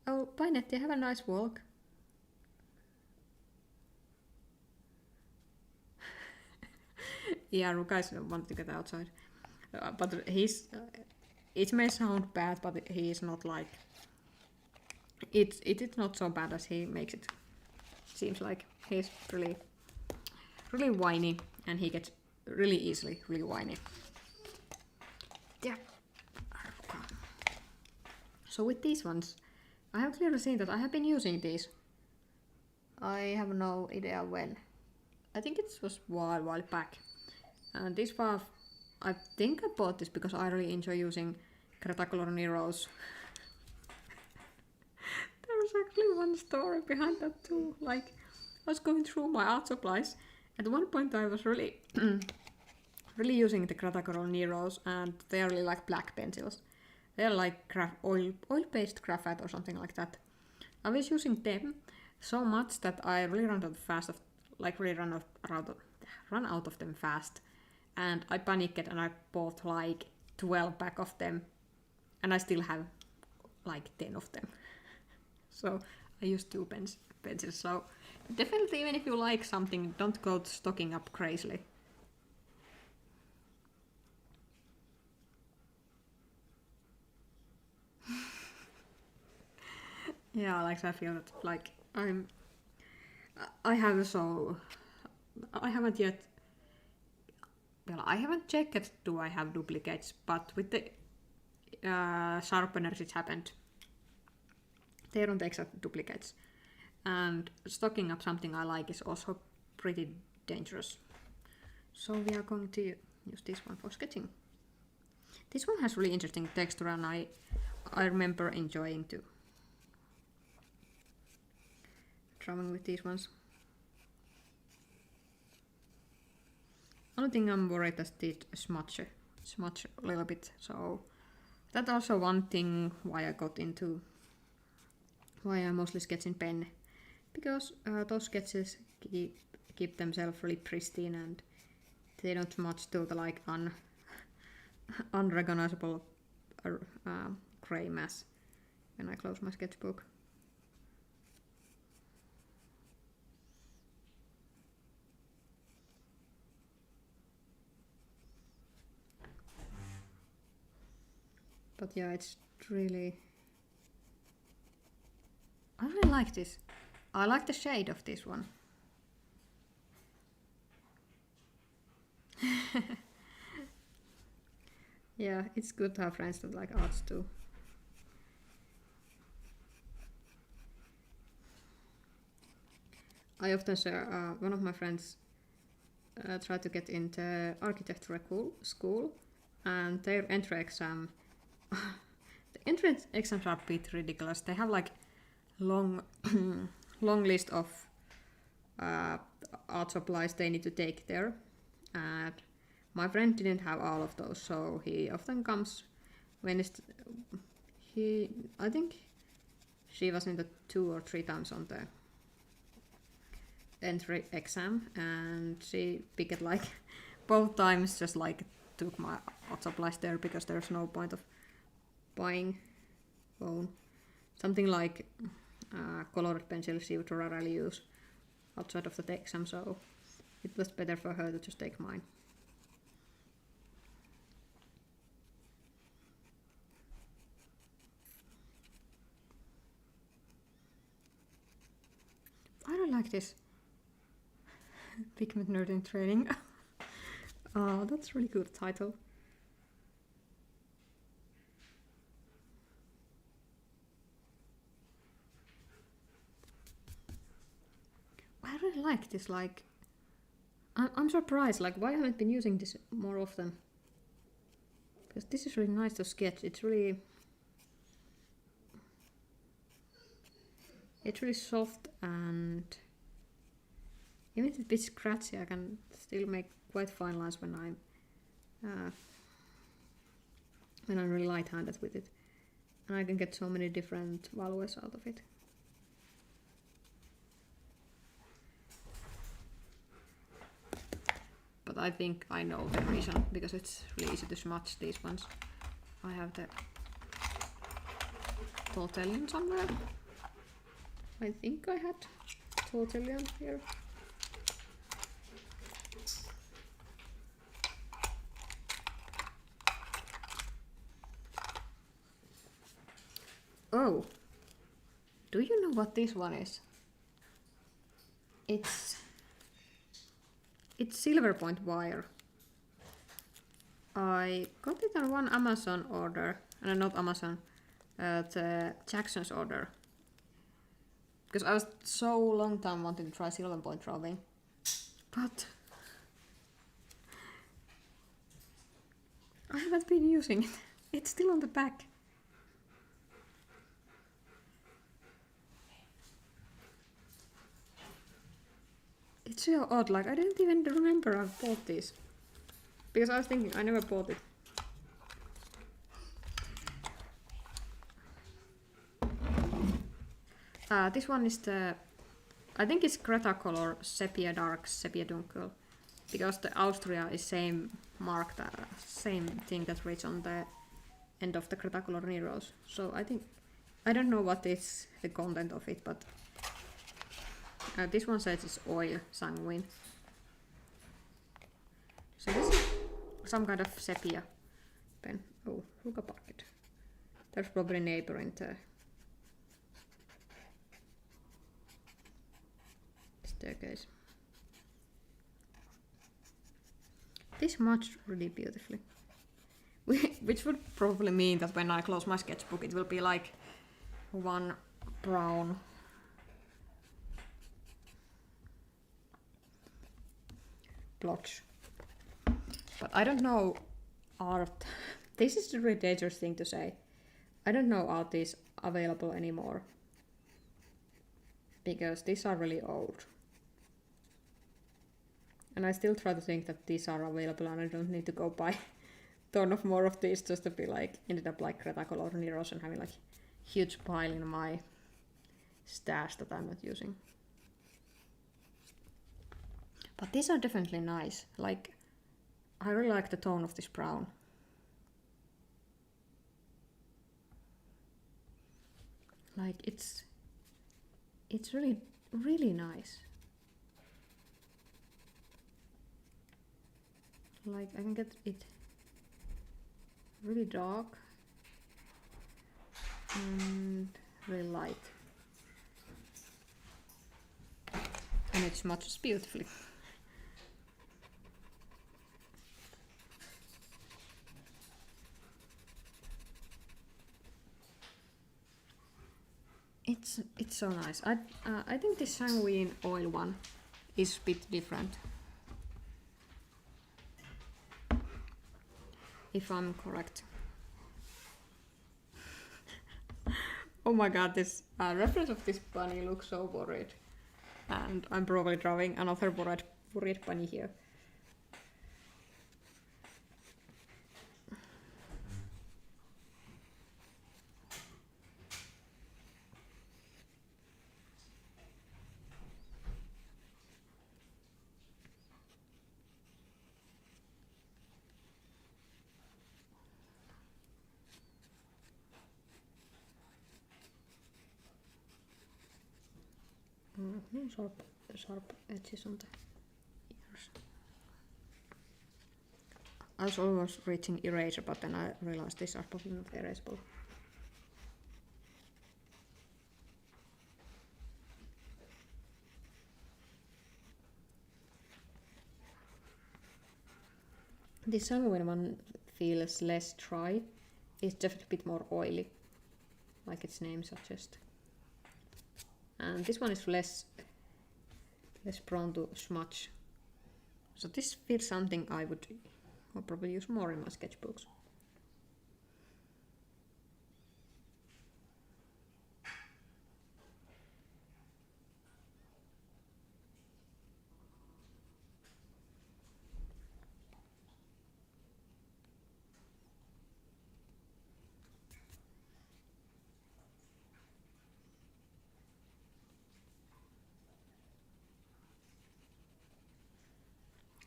Oh, bye Nettie, have a nice walk. Yeah, Ruka is want to get outside. But he's... it may sound bad, but he is not like... It is not so bad as he makes it. Seems like he's really whiny, and he gets really easily really whiny. Yeah. So with these ones, I have clearly seen that I have been using these. I have no idea when. I think it was a while back. And this was, I think I bought this because I really enjoy using Cretacolor Neros. There was actually one story behind that too. Like, I was going through my art supplies. At one point I was really really using the Cretacolor Neros, and they are really like black pencils. They are like oil-based graphite or something like that. I was using them so much that I really run out of them fast. And I panicked and I bought like 12 pack of them, and I still have like 10 of them. So I used 2 pencils. So definitely, even if you like something, don't go stocking up crazily. Yeah, like I feel that like I haven't yet. Well, I haven't checked do I have duplicates, but with the sharpeners it happened. They don't accept duplicates. And stocking up something I like is also pretty dangerous. So we are going to use this one for sketching. This one has really interesting texture, and I remember enjoying too. Drawing with these ones. Only thing I'm worried that it smudge a little bit. So that's also one thing why I mostly sketch in pen, because those sketches keep themselves really pristine and they don't smudge to the like unrecognizable gray mass when I close my sketchbook. But yeah, it's really... I really like this. I like the shade of this one. Yeah, it's good to have friends that like arts too. I often share, one of my friends tried to get into architecture school, and their entry exam The entrance exams are a bit ridiculous. They have like long long list of art supplies they need to take there, and my friend didn't have all of those, so he often comes when I think she was in the 2 or 3 times on the entry exam, and she picked like both times, just like took my art supplies there because there's no point of buying own. Something like colored pencils she would rarely use outside of the exam, so it was better for her to just take mine. I don't like this pigment nerd in training. Oh, that's really good title. I really like this, like, I'm surprised, like, why I haven't been using this more often. Because this is really nice to sketch, it's really soft, and even if it's a bit scratchy, I can still make quite fine lines when I'm really light-handed with it. And I can get so many different values out of it. But I think I know the reason, because it's really easy to smudge these ones. I have the Tortellion somewhere. I think I had Tortellion here. Oh, do you know what this one is? It's silver point wire. I got it on one Amazon order, and not Amazon, the Jackson's order. Because I was so long time wanting to try silver point drawing, but I haven't been using it. It's still on the back. It's so odd, like I didn't even remember I bought this. Because I was thinking I never bought it. This one is I think it's Gretacolor Sepia Dark, Sepia Dunkel. Because the Austria is same mark, same thing that reads on the end of the Gretacolor Neros. So I don't know what is the content of it, but this one says it's oil sanguine. So this is some kind of sepia pen. Oh, look at it. There's probably a neighbor in the staircase. This matched really beautifully. Which would probably mean that when I close my sketchbook it will be like one brown blotch. But I don't know art. This is the really dangerous thing to say. I don't know art is available anymore. Because these are really old. And I still try to think that these are available and I don't need to go buy a ton of more of these just to be like, ended up like Gretacolor Neros and having like huge pile in my stash that I'm not using. But these are definitely nice. Like, I really like the tone of this brown. Like, it's really, really nice. Like, I can get it really dark and really light. And it smudges beautifully. It's so nice. I think this sanguine oil one is a bit different. If I'm correct. Oh my god, this reference of this bunny looks so worried. And I'm probably drawing another worried bunny here. Sharp edges on the ears. I was almost reaching eraser, but then I realized these are probably not erasable. The sanguine one feels less dry. It's definitely a bit more oily, like its name suggests. And this one is less prone to smudge. So this feels something I would probably use more in my sketchbooks.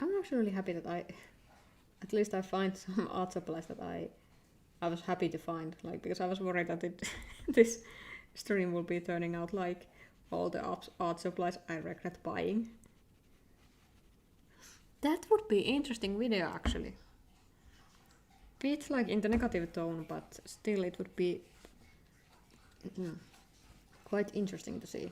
I'm actually really happy that at least I find some art supplies that I was happy to find, like, because I was worried that this stream will be turning out like all the art supplies I regret buying. That would be interesting video actually. Bit like in the negative tone, but still it would be quite interesting to see.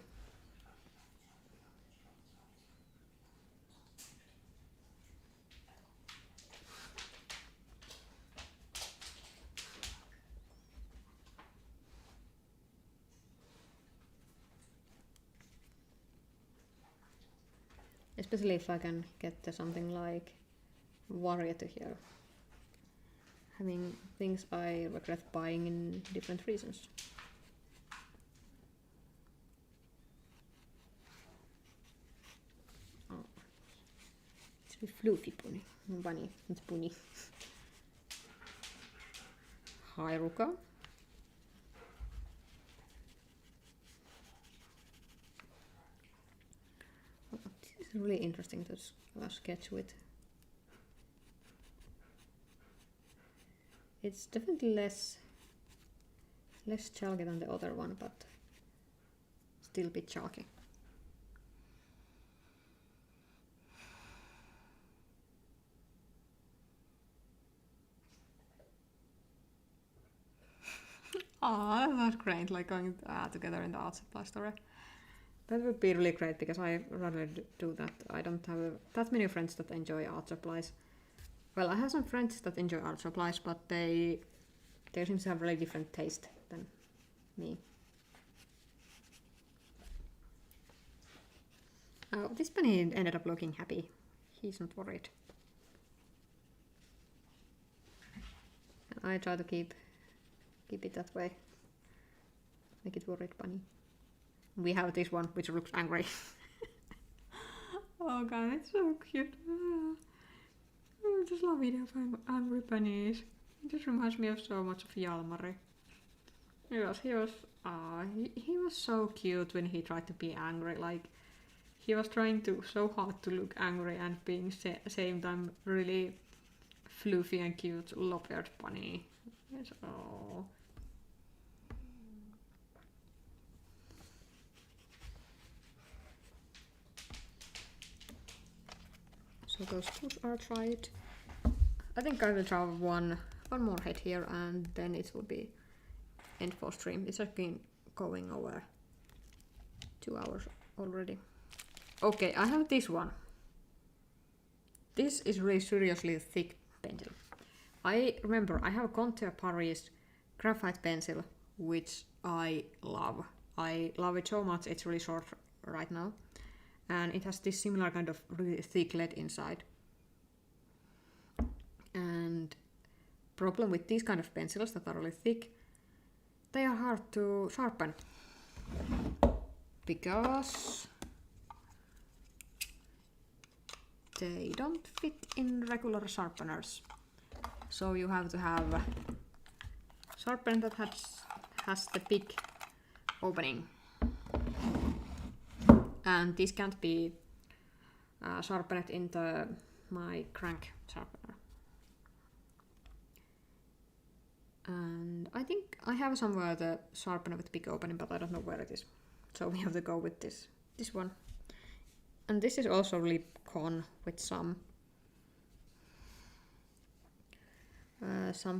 Especially if I can get something like variety here. Having things I regret buying in different reasons. Oh. It's a fluffy bunny. Bunny, it's bunny. Hairuka. This is really interesting to sketch with. It's definitely less chalky than the other one, but still a bit chalky. Oh, that was great, like going together in the art supply store. That would be really great, because I rather do that. I don't have that many friends that enjoy art supplies. Well, I have some friends that enjoy art supplies, but they seem to have really different taste than me. Oh, this bunny ended up looking happy. He's not worried. I try to keep it that way. Make it worried bunny. We have this one which looks angry. Oh god, it's so cute. I just love video of angry bunnies. It just reminds me of so much of Jalmari. He was so cute when he tried to be angry. Like, he was trying so hard to look angry and being same time really fluffy and cute, lop-eared bunny. Yes, oh. So those two are tried. I think I will draw one more head here, and then it will be end for stream. It's been going over 2 hours already. Okay, I have this one. This is really seriously thick pencil. I remember I have a Contour Paris graphite pencil, which I love. I love it so much. It's really short right now. And it has this similar kind of really thick lead inside. And problem with these kind of pencils that are really thick they are hard to sharpen because they don't fit in regular sharpeners. So you have to have a sharpener that has the big opening. And this can't be sharpened into my crank sharpener. And I think I have somewhere the sharpener with big opening, but I don't know where it is. So we have to go with this one. And this is also really gone with some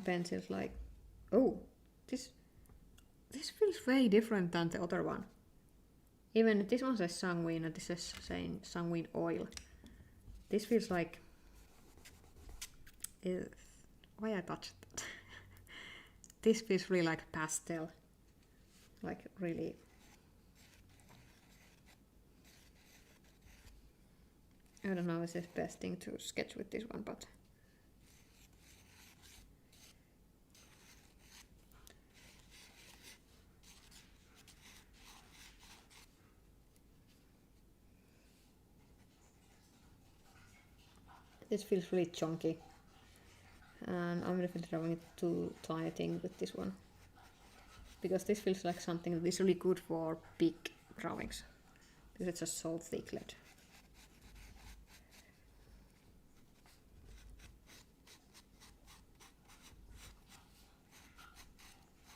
pencils like, oh, this feels way different than the other one. Even this one says sanguine and this is saying sanguine oil. This feels like, why I touched that? This feels really like pastel, like really. I don't know if it's the best thing to sketch with this one, but this feels really chunky. And I'm definitely drawing it too tiny thing with this one. Because this feels like something that is really good for big drawings. Because it's just so thick lead.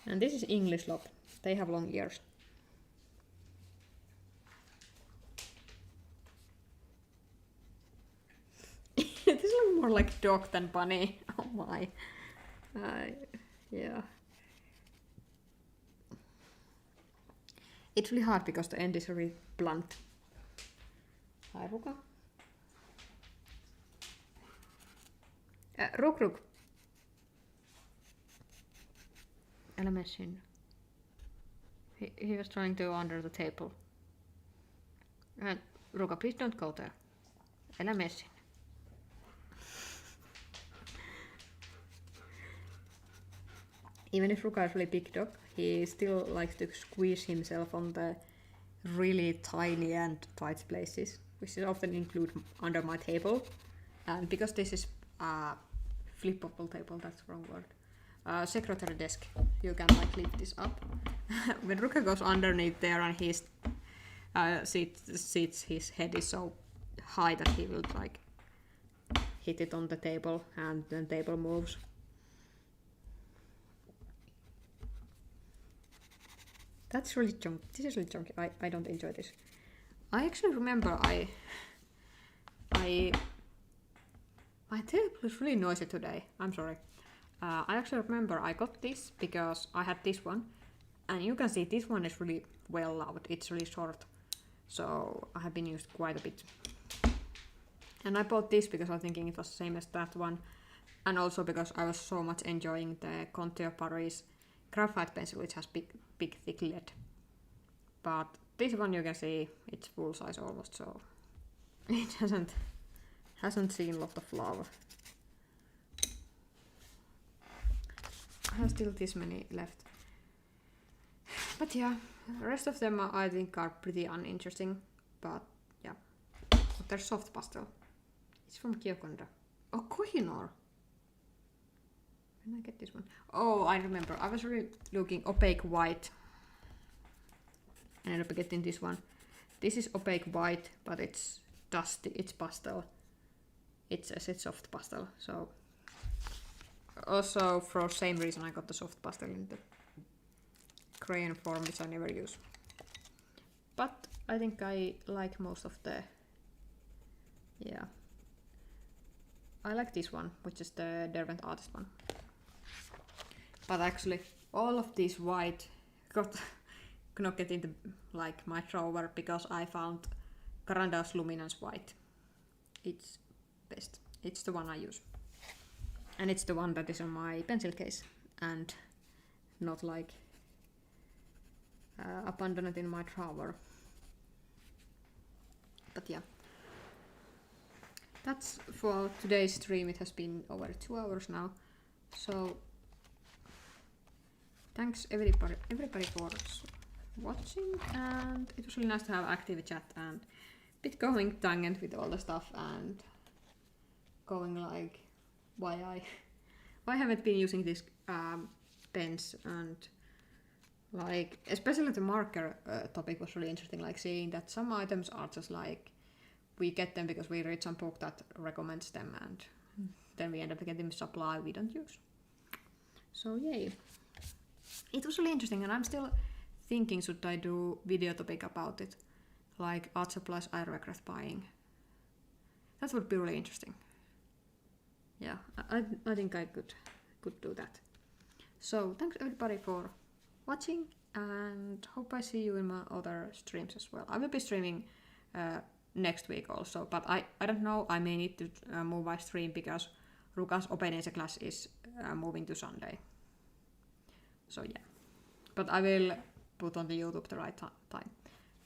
And this is English lop. They have long ears. This looks more like dog than bunny. Oh my. Yeah. It's really hard because the end is really blunt. Hi Ruka. Ruk. Älä mene sinne. He was trying to go under the table. And Ruka, please don't go there. Älä mene sinne. Even if Ruka is a really big dog, he still likes to squeeze himself on the really tiny and tight places, which is often included under my table. And because this is a flippable table, that's the wrong word. Secretary desk, you can like lift this up. When Ruka goes underneath there and his his head is so high that he will like hit it on the table and the table moves. That's really chunky. This is really chunky. I don't enjoy this. I actually remember my table is really noisy today. I'm sorry. I actually remember I got this because I had this one. And you can see this one is really well loved. It's really short. So I have been used quite a bit. And I bought this because I was thinking it was the same as that one. And also because I was so much enjoying the Contour Paris Graphite pencil, which has big thick lead. But this one you can see it's full size almost, so it hasn't seen a lot of love. I have still this many left. But yeah, the rest of them I think are pretty uninteresting. But yeah, but they're soft pastel. It's from Kyokonda. Oh, Kohinoor. When I get this one? Oh, I remember. I was really looking opaque white. I ended up getting this one. This is opaque white, but it's dusty. It's pastel. It says it's soft pastel. So also for the same reason I got the soft pastel in the crayon form, which I never use. But I think I like most of the. Yeah. I like this one, which is the Derwent Artist one. But actually, all of these white got not get into like my drawer because I found Caranda's Luminance White. It's best. It's the one I use. And it's the one that is on my pencil case and not like abandoned in my drawer. But yeah. That's for today's stream. It has been over 2 hours now. So thanks everybody for watching, and it was really nice to have active chat and a bit going tangent with all the stuff and going like why I haven't been using these pens, and like especially the marker topic was really interesting, like seeing that some items are just like we get them because we read some book that recommends them, and then we end up getting supply we don't use. So yay. It was really interesting, and I'm still thinking should I do video topic about it, like art supplies I regret buying. That would be really interesting. Yeah, I think I could do that. So thanks everybody for watching, and hope I see you in my other streams as well. I will be streaming next week also, but I don't know, I may need to move my stream because Ruka's open class is moving to Sunday. So yeah, but I will put on the YouTube the right time.